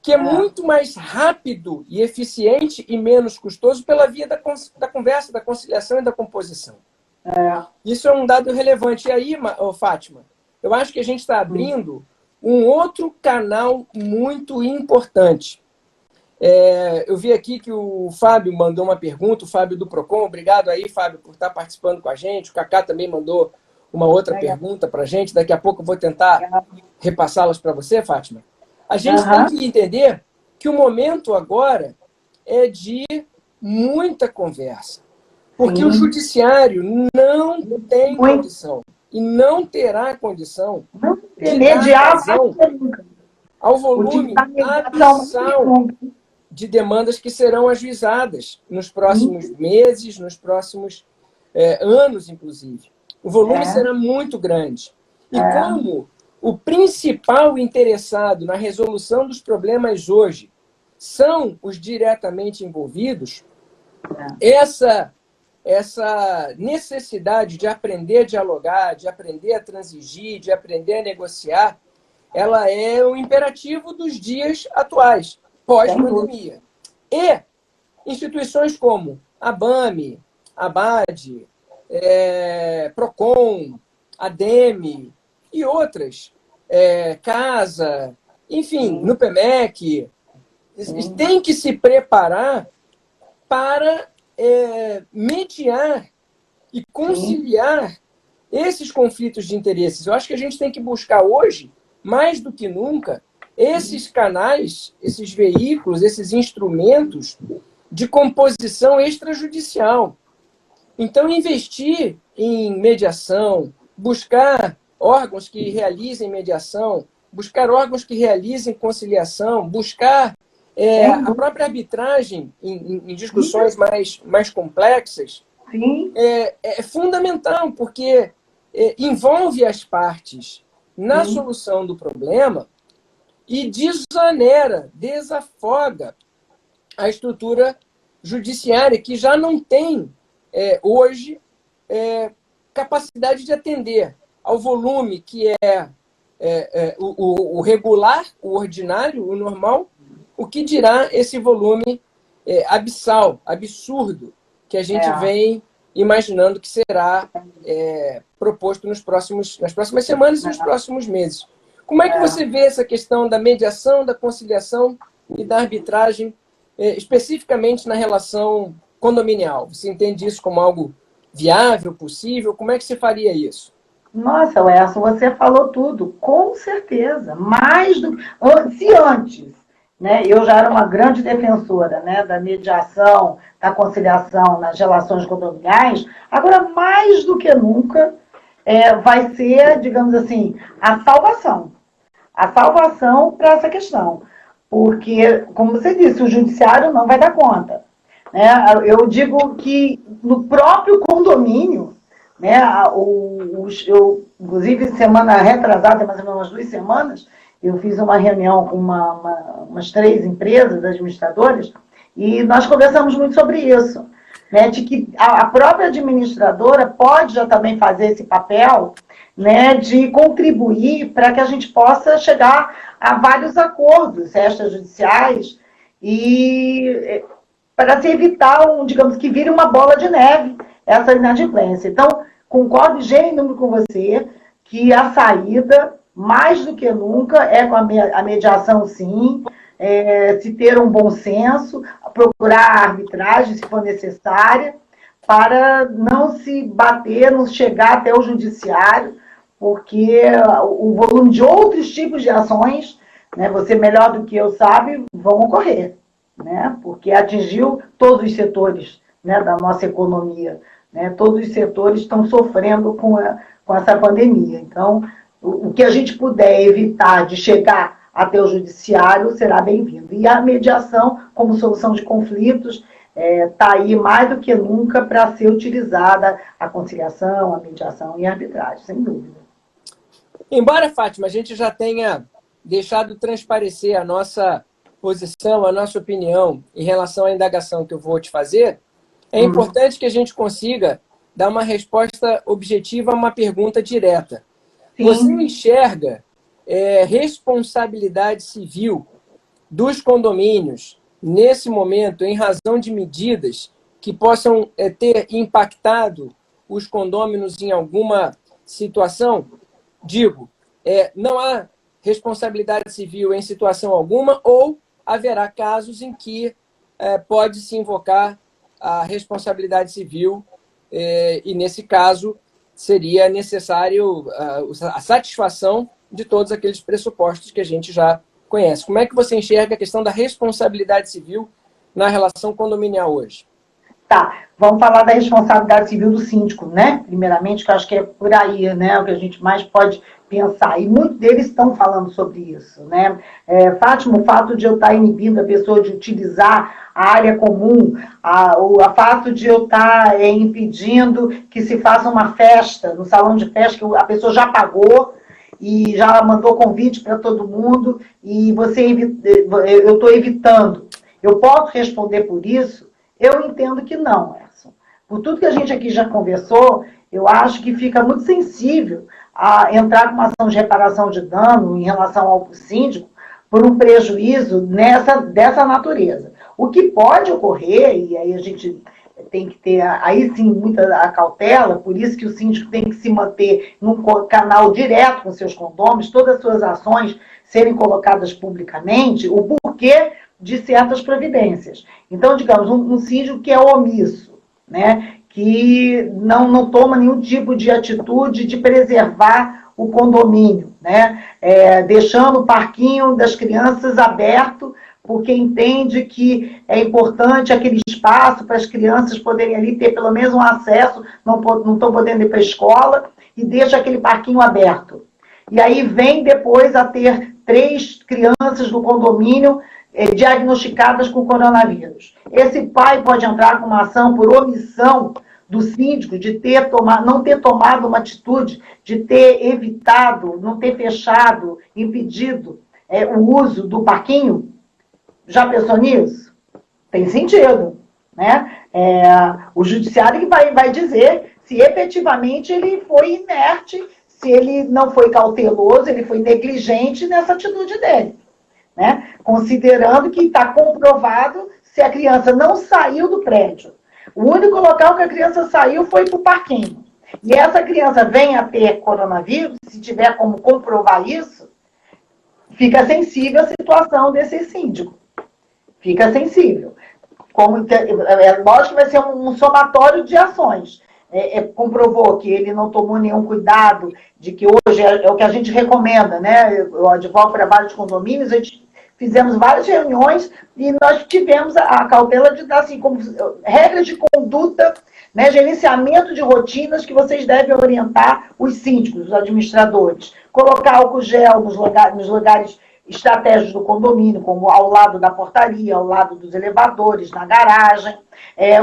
que é muito mais rápido e eficiente e menos custoso pela via da conversa, da conciliação e da composição. Isso é um dado relevante. E aí, Fátima, eu acho que a gente está abrindo um outro canal muito importante. Eu vi aqui que o Fábio mandou uma pergunta, o Fábio do Procon. Obrigado aí, Fábio, por estar participando com a gente. O Cacá também mandou uma outra pergunta para a gente. Daqui a pouco eu vou tentar repassá-las para você, Fátima. A gente tem que entender que o momento agora é de muita conversa. Porque o judiciário não tem condição e não terá condição de dar razão ao volume abissal de demandas que serão ajuizadas nos próximos meses, nos próximos anos, inclusive. O volume será muito grande. E como o principal interessado na resolução dos problemas hoje são os diretamente envolvidos, essa necessidade de aprender a dialogar, de aprender a transigir, de aprender a negociar, ela é o imperativo dos dias atuais, pós-pandemia. E instituições como a ABAME, a ABAD, PROCON, a DEME e outras, CASA, enfim, no PEMEC, tem que se preparar para mediar e conciliar esses conflitos de interesses. Eu acho que a gente tem que buscar hoje, mais do que nunca, esses canais, esses veículos, esses instrumentos de composição extrajudicial. Então, investir em mediação, buscar órgãos que realizem mediação, buscar órgãos que realizem conciliação, buscar a própria arbitragem em discussões mais complexas, é fundamental, porque envolve as partes na solução do problema e desonera, desafoga a estrutura judiciária, que já não tem, hoje, capacidade de atender ao volume que o regular, o ordinário, o normal, o que dirá esse volume abissal, absurdo, que a gente vem imaginando que será proposto nas próximas semanas e nos próximos meses. Como é que você vê essa questão da mediação, da conciliação e da arbitragem, especificamente na relação condominial? Você entende isso como algo viável, possível? Como é que você faria isso? Nossa, Werson, você falou tudo, com certeza. Mais do se antes, né, eu já era uma grande defensora, né, da mediação, da conciliação nas relações condominiais, agora mais do que nunca vai ser, digamos assim, a salvação para essa questão. Porque, como você disse, o judiciário não vai dar conta. Né? Eu digo que no próprio condomínio, né, inclusive, semana retrasada, mais ou menos umas 2 semanas, eu fiz uma reunião com umas 3 empresas administradoras e nós conversamos muito sobre isso, né, de que a própria administradora pode já também fazer esse papel, né, de contribuir para que a gente possa chegar a vários acordos extrajudiciais e para se evitar, digamos, que vire uma bola de neve essa inadimplência. Então, concordo gênero com você que a saída, mais do que nunca, é com a mediação, sim, se ter um bom senso, procurar a arbitragem, se for necessária, para não se bater, não chegar até o judiciário, porque o volume de outros tipos de ações, né, você melhor do que eu sabe, vão ocorrer, né, porque atingiu todos os setores, né, da nossa economia. Né, todos os setores estão sofrendo com essa pandemia. Então, o que a gente puder evitar de chegar até o judiciário será bem-vindo. E a mediação, como solução de conflitos, está aí mais do que nunca para ser utilizada a conciliação, a mediação e a arbitragem, sem dúvida. Embora, Fátima, a gente já tenha deixado transparecer a nossa posição, a nossa opinião em relação à indagação que eu vou te fazer, é importante que a gente consiga dar uma resposta objetiva a uma pergunta direta. Sim. Você enxerga responsabilidade civil dos condomínios nesse momento em razão de medidas que possam ter impactado os condôminos em alguma situação? Digo, não há responsabilidade civil em situação alguma ou haverá casos em que pode-se invocar a responsabilidade civil e, nesse caso, seria necessário a satisfação de todos aqueles pressupostos que a gente já conhece. Como é que você enxerga a questão da responsabilidade civil na relação condominial hoje? Tá, vamos falar da responsabilidade civil do síndico, né? Primeiramente, que eu acho que é por aí, né? O que a gente mais pode pensar. E muitos deles estão falando sobre isso, né? Fátima, o fato de eu estar inibindo a pessoa de utilizar a área comum, o fato de eu estar impedindo que se faça uma festa, no salão de festa, que a pessoa já pagou e já mandou convite para todo mundo, e eu estou evitando. Eu posso responder por isso? Eu entendo que não, Edson. Por tudo que a gente aqui já conversou, eu acho que fica muito sensível a entrar com uma ação de reparação de dano em relação ao síndico por um prejuízo dessa natureza. O que pode ocorrer, e aí a gente tem que ter, aí sim, muita a cautela, por isso que o síndico tem que se manter num canal direto com seus condôminos, todas as suas ações serem colocadas publicamente, o porquê de certas providências. Então, digamos, um síndico que é omisso, né, que não toma nenhum tipo de atitude de preservar o condomínio, né, deixando o parquinho das crianças aberto, porque entende que é importante aquele espaço para as crianças poderem ali ter pelo menos um acesso, não estão podendo ir para a escola, e deixa aquele parquinho aberto. E aí vem depois a ter 3 crianças do condomínio diagnosticadas com coronavírus. Esse pai pode entrar com uma ação por omissão do síndico de não ter tomado uma atitude, de ter evitado, não ter fechado, impedido o uso do parquinho. Já pensou nisso? Tem sentido, né? O judiciário que vai dizer se efetivamente ele foi inerte, se ele não foi cauteloso, ele foi negligente nessa atitude dele, né? Considerando que está comprovado se a criança não saiu do prédio. O único local que a criança saiu foi para o parquinho. E essa criança vem a ter coronavírus, se tiver como comprovar isso, fica sensível a situação desse síndico. Fica sensível. Lógico que vai ser um somatório de ações. Comprovou que ele não tomou nenhum cuidado, de que hoje é o que a gente recomenda, né? Eu advogo para vários condomínios, a gente fizemos várias reuniões e nós tivemos a cautela de dar, assim, como regras de conduta, né, gerenciamento de rotinas que vocês devem orientar os síndicos, os administradores. Colocar álcool gel nos lugares estratégicos do condomínio, como ao lado da portaria, ao lado dos elevadores, na garagem.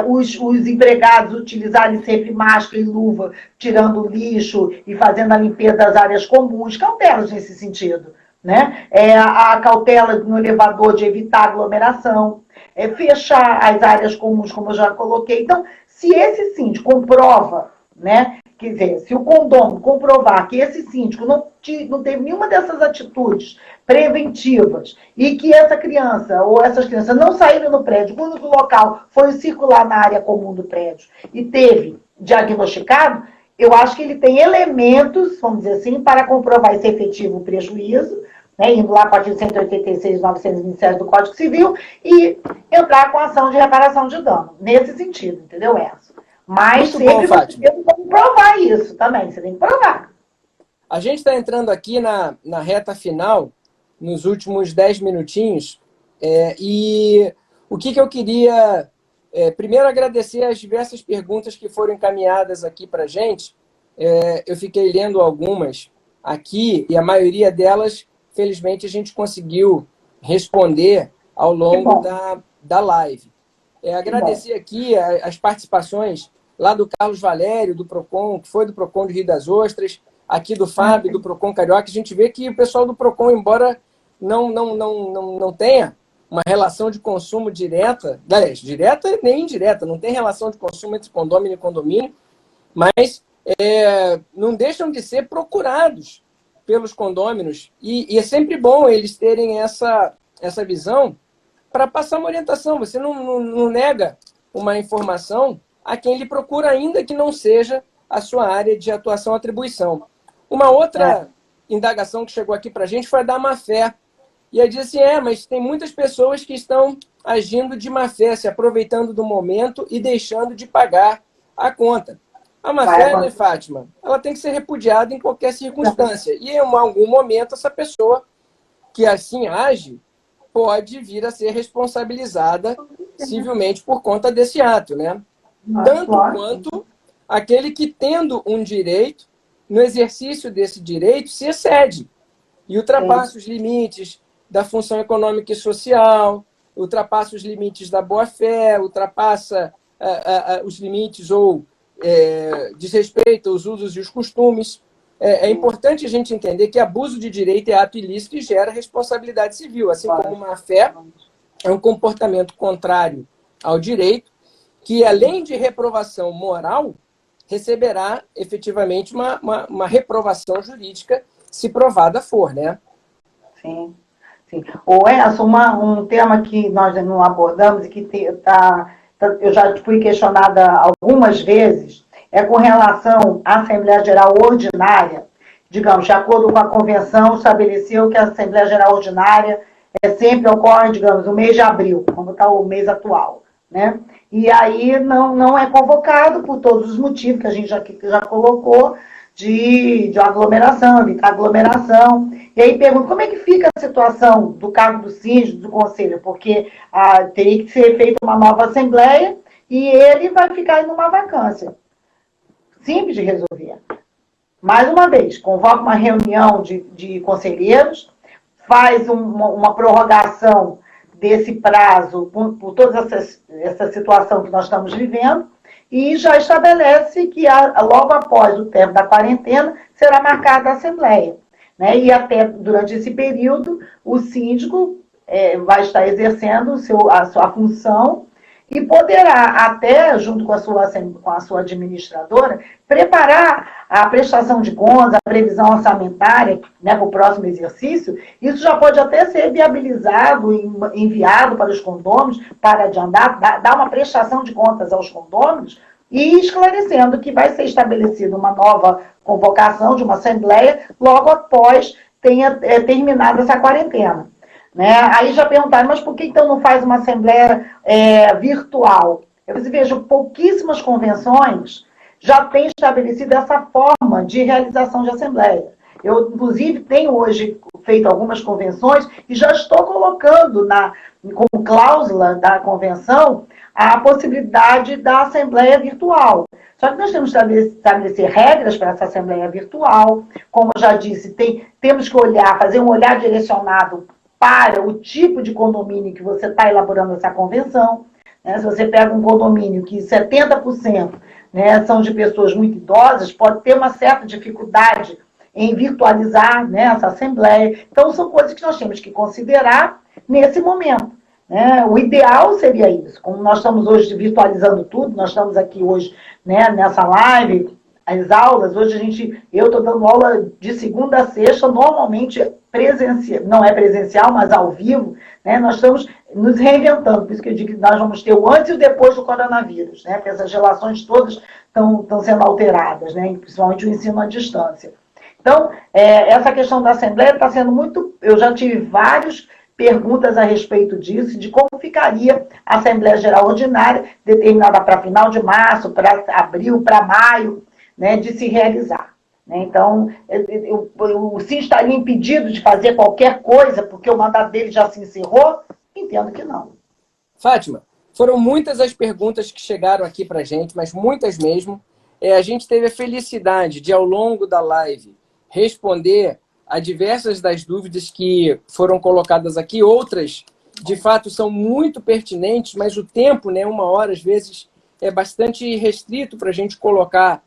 Os empregados utilizarem sempre máscara e luva, tirando o lixo e fazendo a limpeza das áreas comuns, cautelas nesse sentido, né? A cautela no elevador de evitar aglomeração, fechar as áreas comuns, como eu já coloquei. Então, se esse síndico comprova, né, quer dizer, se o condomínio comprovar que esse síndico não teve nenhuma dessas atitudes preventivas e que essa criança ou essas crianças não saíram do prédio, o único local foi circular na área comum do prédio e teve diagnosticado, eu acho que ele tem elementos, vamos dizer assim, para comprovar esse efetivo prejuízo, né, indo lá a partir de 186.927 do Código Civil e entrar com ação de reparação de dano. Nesse sentido, entendeu, Edson? Mas muito sempre bom, você tem que provar isso também, você tem que provar. A gente está entrando aqui na reta final, nos últimos 10 minutinhos, e o que eu queria, primeiro, agradecer as diversas perguntas que foram encaminhadas aqui para a gente. Eu fiquei lendo algumas aqui, e a maioria delas, felizmente, a gente conseguiu responder ao longo da live. Agradecer aqui as participações lá do Carlos Valério, do PROCON, que foi do PROCON de Rio das Ostras, aqui do Fábio, do PROCON Carioca. A gente vê que o pessoal do PROCON, embora não tenha uma relação de consumo direta, direta nem indireta, não tem relação de consumo entre condomínio e condomínio, mas não deixam de ser procurados pelos condôminos. E é sempre bom eles terem essa visão para passar uma orientação. Você não nega uma informação a quem lhe procura, ainda que não seja a sua área de atuação ou atribuição. Uma outra indagação que chegou aqui para a gente foi a da má-fé. E aí diz assim, mas tem muitas pessoas que estão agindo de má-fé, se aproveitando do momento e deixando de pagar a conta. A má-fé, né, Fátima, ela tem que ser repudiada em qualquer circunstância. E em algum momento essa pessoa que assim age pode vir a ser responsabilizada civilmente por conta desse ato, né? tanto quanto aquele que, tendo um direito, no exercício desse direito, se excede e ultrapassa os limites da função econômica e social, ultrapassa os limites da boa-fé, ultrapassa os limites ou desrespeita os usos e os costumes. É importante a gente entender que abuso de direito é ato ilícito e gera responsabilidade civil, assim como má-fé é um comportamento contrário ao direito, que, além de reprovação moral, receberá efetivamente uma reprovação jurídica, se provada for, né? Sim. Sim. Ou um tema que nós não abordamos e que eu já fui questionada algumas vezes, é com relação à Assembleia Geral Ordinária. Digamos, de acordo com a convenção, estabeleceu que a Assembleia Geral Ordinária sempre ocorre, digamos, no mês de abril, como está o mês atual, né? E aí não é convocado por todos os motivos que a gente já colocou, de aglomeração, evitar aglomeração. E aí pergunto, como é que fica a situação do cargo do síndico, do conselho? Porque teria que ser feita uma nova assembleia e ele vai ficar numa vacância. Simples de resolver. Mais uma vez, convoca uma reunião de conselheiros, faz uma prorrogação desse prazo por toda essa situação que nós estamos vivendo, e já estabelece que logo após o término da quarentena será marcada a Assembleia. Né? E até durante esse período, o síndico vai estar exercendo a sua função e poderá até, junto com a sua administradora, preparar a prestação de contas, a previsão orçamentária, né, para o próximo exercício. Isso já pode até ser viabilizado, enviado para os condôminos, para adiantar, dar uma prestação de contas aos condôminos, e esclarecendo que vai ser estabelecida uma nova convocação de uma assembleia logo após tenha terminado essa quarentena. Né? Aí já perguntaram, mas por que então não faz uma assembleia virtual? Eu vejo, pouquíssimas convenções já têm estabelecido essa forma de realização de assembleia. Eu, inclusive, tenho hoje feito algumas convenções e já estou colocando como cláusula da convenção a possibilidade da assembleia virtual. Só que nós temos que estabelecer regras para essa assembleia virtual. Como eu já disse, temos que fazer um olhar direcionado para o tipo de condomínio que você está elaborando essa convenção. Né? Se você pega um condomínio que 70% né, são de pessoas muito idosas, pode ter uma certa dificuldade em virtualizar, né, essa assembleia. Então, são coisas que nós temos que considerar nesse momento. Né? O ideal seria isso. Como nós estamos hoje virtualizando tudo, nós estamos aqui hoje, né, nessa live, as aulas, hoje eu estou dando aula de segunda a sexta, normalmente presencial, não é presencial, mas ao vivo, né? Nós estamos nos reinventando, por isso que eu digo que nós vamos ter o antes e o depois do coronavírus, né? Porque essas relações todas estão sendo alteradas, né? Principalmente o ensino à distância. Então, essa questão da Assembleia está sendo muito... Eu já tive várias perguntas a respeito disso, de como ficaria a Assembleia Geral Ordinária, determinada para final de março, para abril, para maio, né, de se realizar. Né? Então, o Sim estaria impedido de fazer qualquer coisa, porque o mandato dele já se encerrou? Entendo que não. Fátima, foram muitas as perguntas que chegaram aqui para a gente, mas muitas mesmo. A gente teve a felicidade de, ao longo da live, responder a diversas das dúvidas que foram colocadas aqui. Outras, de fato, são muito pertinentes, mas o tempo, né, 1 hora, às vezes, é bastante restrito para a gente colocar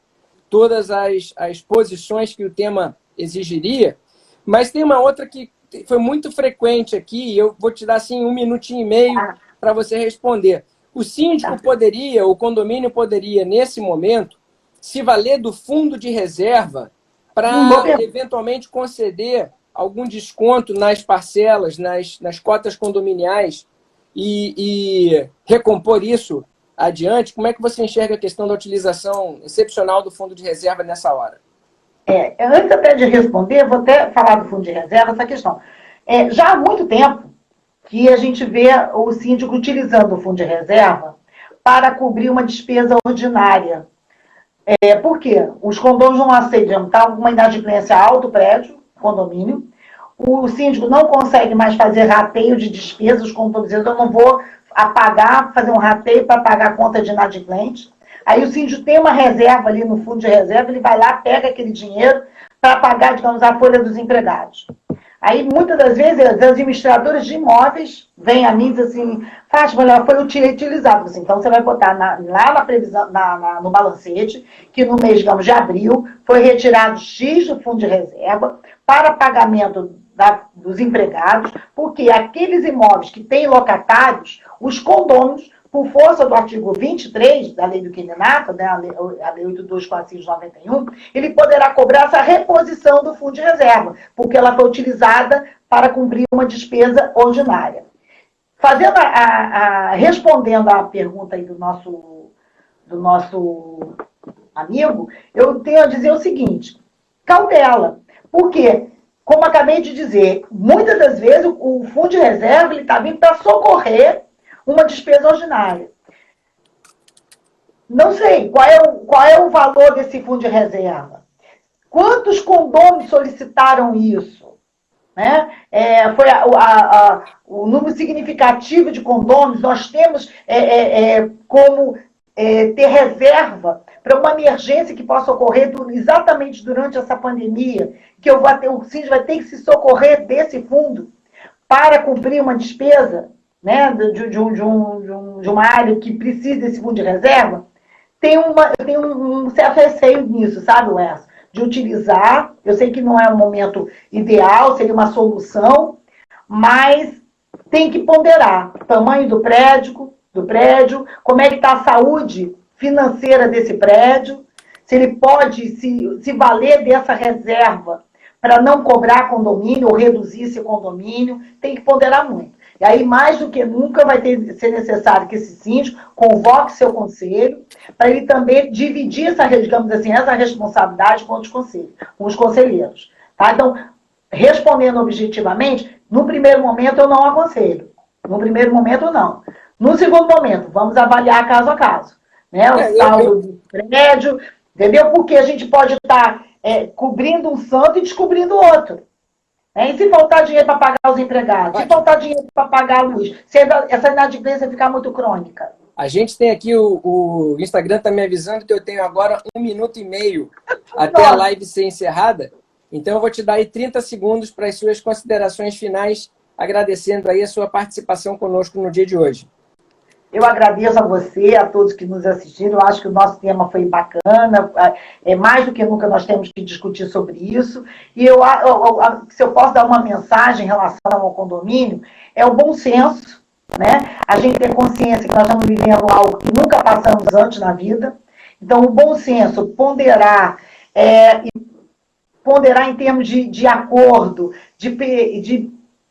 todas as posições que o tema exigiria. Mas tem uma outra que foi muito frequente aqui, e eu vou te dar assim 1 minutinho e meio para você responder. O síndico poderia, o condomínio poderia, nesse momento, se valer do fundo de reserva para eventualmente conceder algum desconto nas parcelas, nas cotas condominiais e recompor isso adiante? Como é que você enxerga a questão da utilização excepcional do fundo de reserva nessa hora? Antes até de responder, vou até falar do fundo de reserva, essa questão. Já há muito tempo que a gente vê o síndico utilizando o fundo de reserva para cobrir uma despesa ordinária. Por quê? Os condôminos não aceitam, está uma inadimplência alto, prédio, condomínio. O síndico não consegue mais fazer rateio de despesas, os condôminos dizendo, eu não vou fazer um rateio para pagar a conta de inadimplente. Aí o síndico tem uma reserva ali no fundo de reserva, ele vai lá, pega aquele dinheiro para pagar, digamos, a folha dos empregados. Aí, muitas das vezes, as administradoras de imóveis vêm a mim e dizem assim, Fátima, ela foi utilizada. Assim, então, você vai botar lá na previsão, no balancete, que no mês, digamos, de abril, foi retirado X do fundo de reserva para pagamento dos empregados, porque aqueles imóveis que têm locatários, os condôminos, por força do artigo 23 da Lei do Inquilinato, né, a Lei 8.245 de 91, ele poderá cobrar essa reposição do fundo de reserva, porque ela foi utilizada para cumprir uma despesa ordinária. Respondendo à pergunta aí do nosso amigo, eu tenho a dizer o seguinte, cautela, porque, como acabei de dizer, muitas das vezes o fundo de reserva está vindo para socorrer uma despesa ordinária. Não sei qual é o valor desse fundo de reserva. Quantos condôminos solicitaram isso? Né? Foi o número significativo de condôminos. Nós temos como ter reserva para uma emergência que possa ocorrer exatamente durante essa pandemia, que o síndico vai ter que se socorrer desse fundo para cumprir uma despesa, né, de uma área que precisa desse fundo de reserva. Tem um certo receio nisso, sabe, Wes? De utilizar, eu sei que não é um momento ideal, seria uma solução, mas tem que ponderar o tamanho do prédio, como é que está a saúde financeira desse prédio, se ele pode se valer dessa reserva para não cobrar condomínio ou reduzir esse condomínio, tem que ponderar muito. E aí, mais do que nunca, vai ser necessário que esse síndico convoque seu conselho, para ele também dividir essa, digamos assim, essa responsabilidade com os conselheiros. Tá? Então, respondendo objetivamente, no primeiro momento eu não aconselho. No primeiro momento, não. No segundo momento, vamos avaliar caso a caso. Né? O saldo do prédio, entendeu? Porque a gente pode estar cobrindo um santo e descobrindo outro. E se faltar dinheiro para pagar os empregados? Se faltar dinheiro para pagar a luz? Se essa inadimplência ficar muito crônica? A gente tem aqui, o Instagram está me avisando que eu tenho agora 1 minuto e meio até a live ser encerrada. Então, eu vou te dar aí 30 segundos para as suas considerações finais, agradecendo aí a sua participação conosco no dia de hoje. Eu agradeço a você, a todos que nos assistiram. Eu acho que o nosso tema foi bacana. Mais do que nunca nós temos que discutir sobre isso. E se eu posso dar uma mensagem em relação ao condomínio, é o bom senso, né? A gente ter consciência que nós estamos vivendo algo que nunca passamos antes na vida. Então, o bom senso, ponderar em termos de acordo, de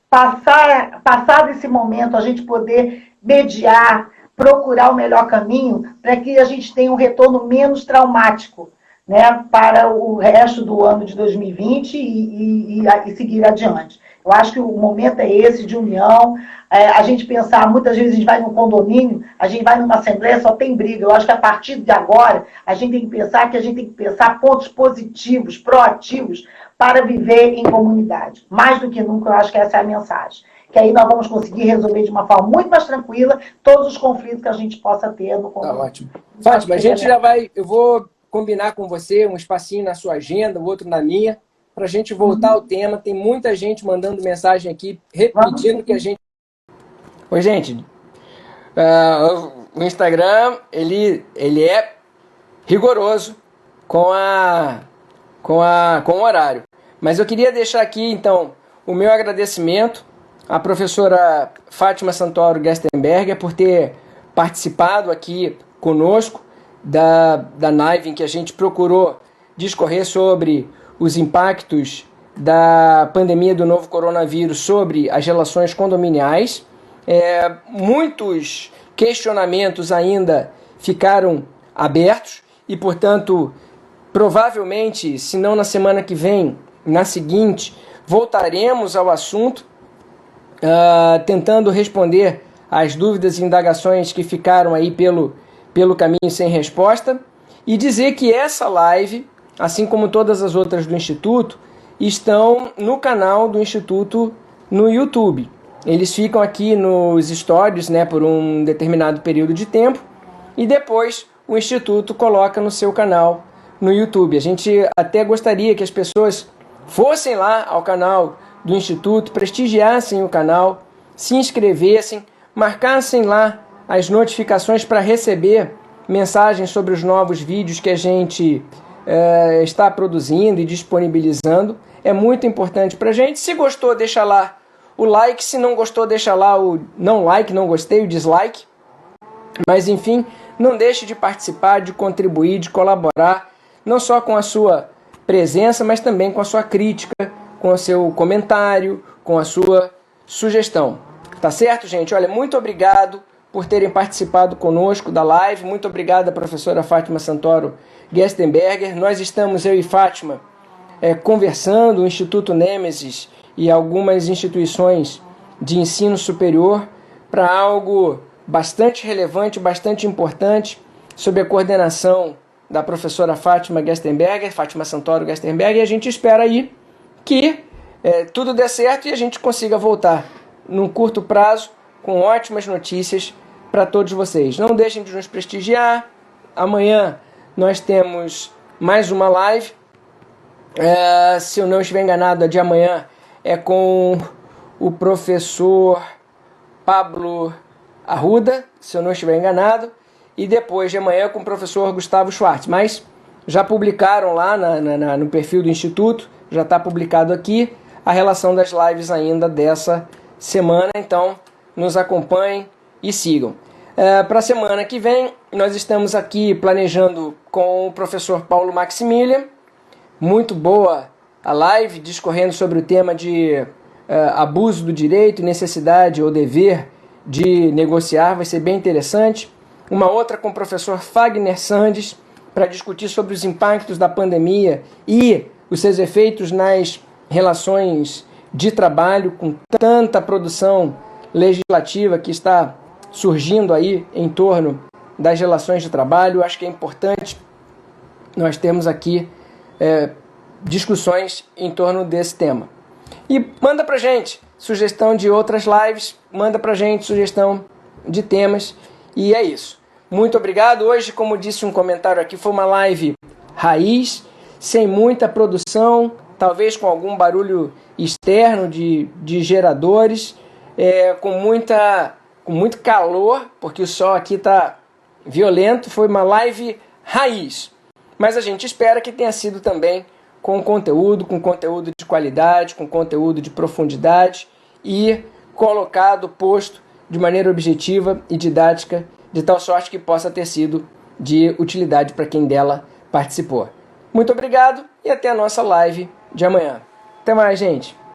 passar desse momento, a gente poder mediar, procurar o melhor caminho para que a gente tenha um retorno menos traumático, né, para o resto do ano de 2020 e seguir adiante. Eu acho que o momento é esse de união, a gente pensar, muitas vezes a gente vai num condomínio, a gente vai numa assembleia, só tem briga. Eu acho que a partir de agora, a gente tem que pensar pontos positivos, proativos, para viver em comunidade. Mais do que nunca, eu acho que essa é a mensagem. Que aí nós vamos conseguir resolver de uma forma muito mais tranquila todos os conflitos que a gente possa ter no condomínio. Tá ótimo. Fátima, a gente eu vou combinar com você um espacinho na sua agenda, o outro na minha, para a gente voltar ao tema. Tem muita gente mandando mensagem aqui, repetindo que a gente... Oi, gente. O Instagram, ele é rigoroso com o horário. Mas eu queria deixar aqui, então, o meu agradecimento à professora Fátima Santoro Gerstenberger por ter participado aqui conosco da live em que a gente procurou discorrer sobre os impactos da pandemia do novo coronavírus sobre as relações condominiais. Muitos questionamentos ainda ficaram abertos e, portanto, provavelmente, se não na semana que vem, na seguinte, voltaremos ao assunto, tentando responder às dúvidas e indagações que ficaram aí pelo caminho sem resposta, e dizer que essa live, assim como todas as outras do Instituto, estão no canal do Instituto no YouTube. Eles ficam aqui nos stories, né, por um determinado período de tempo, e depois o Instituto coloca no seu canal no YouTube. A gente até gostaria que as pessoas fossem lá ao canal do Instituto, prestigiassem o canal, se inscrevessem, marcassem lá as notificações para receber mensagens sobre os novos vídeos que a gente está produzindo e disponibilizando. É muito importante para a gente. Se gostou, deixa lá o like. Se não gostou, deixa lá o não like, não gostei, o dislike. Mas enfim, não deixe de participar, de contribuir, de colaborar, não só com a sua presença, mas também com a sua crítica, com o seu comentário, com a sua sugestão. Tá certo, gente? Olha, muito obrigado por terem participado conosco da live. Muito obrigado à professora Fátima Santoro Gestenberger. Nós estamos, eu e Fátima, conversando, o Instituto Nêmesis e algumas instituições de ensino superior para algo bastante relevante, bastante importante, sob a coordenação da professora Fátima Santoro Gestenberger, e a gente espera aí que tudo dê certo e a gente consiga voltar num curto prazo com ótimas notícias para todos vocês. Não deixem de nos prestigiar. Amanhã nós temos mais uma live. Se eu não estiver enganado, a de amanhã é com o professor Pablo Arruda, se eu não estiver enganado, e depois de amanhã com o professor Gustavo Schwartz. Mas já publicaram lá no perfil do Instituto, já está publicado aqui, a relação das lives ainda dessa semana, então nos acompanhem e sigam. Para a semana que vem, nós estamos aqui planejando com o professor Paulo Maximilian, muito boa a live, discorrendo sobre o tema de abuso do direito, necessidade ou dever de negociar, vai ser bem interessante. Uma outra com o professor Fagner Sandes, para discutir sobre os impactos da pandemia e os seus efeitos nas relações de trabalho, com tanta produção legislativa que está surgindo aí em torno das relações de trabalho. Acho que é importante nós termos aqui discussões em torno desse tema. E manda pra gente sugestão de outras lives, manda pra gente sugestão de temas, e é isso. Muito obrigado. Hoje, como disse um comentário aqui, foi uma live raiz, sem muita produção, talvez com algum barulho externo de geradores, com muito calor, porque o sol aqui está violento. Foi uma live raiz, mas a gente espera que tenha sido também com conteúdo de qualidade, com conteúdo de profundidade e posto de maneira objetiva e didática, de tal sorte que possa ter sido de utilidade para quem dela participou. Muito obrigado e até a nossa live de amanhã. Até mais, gente!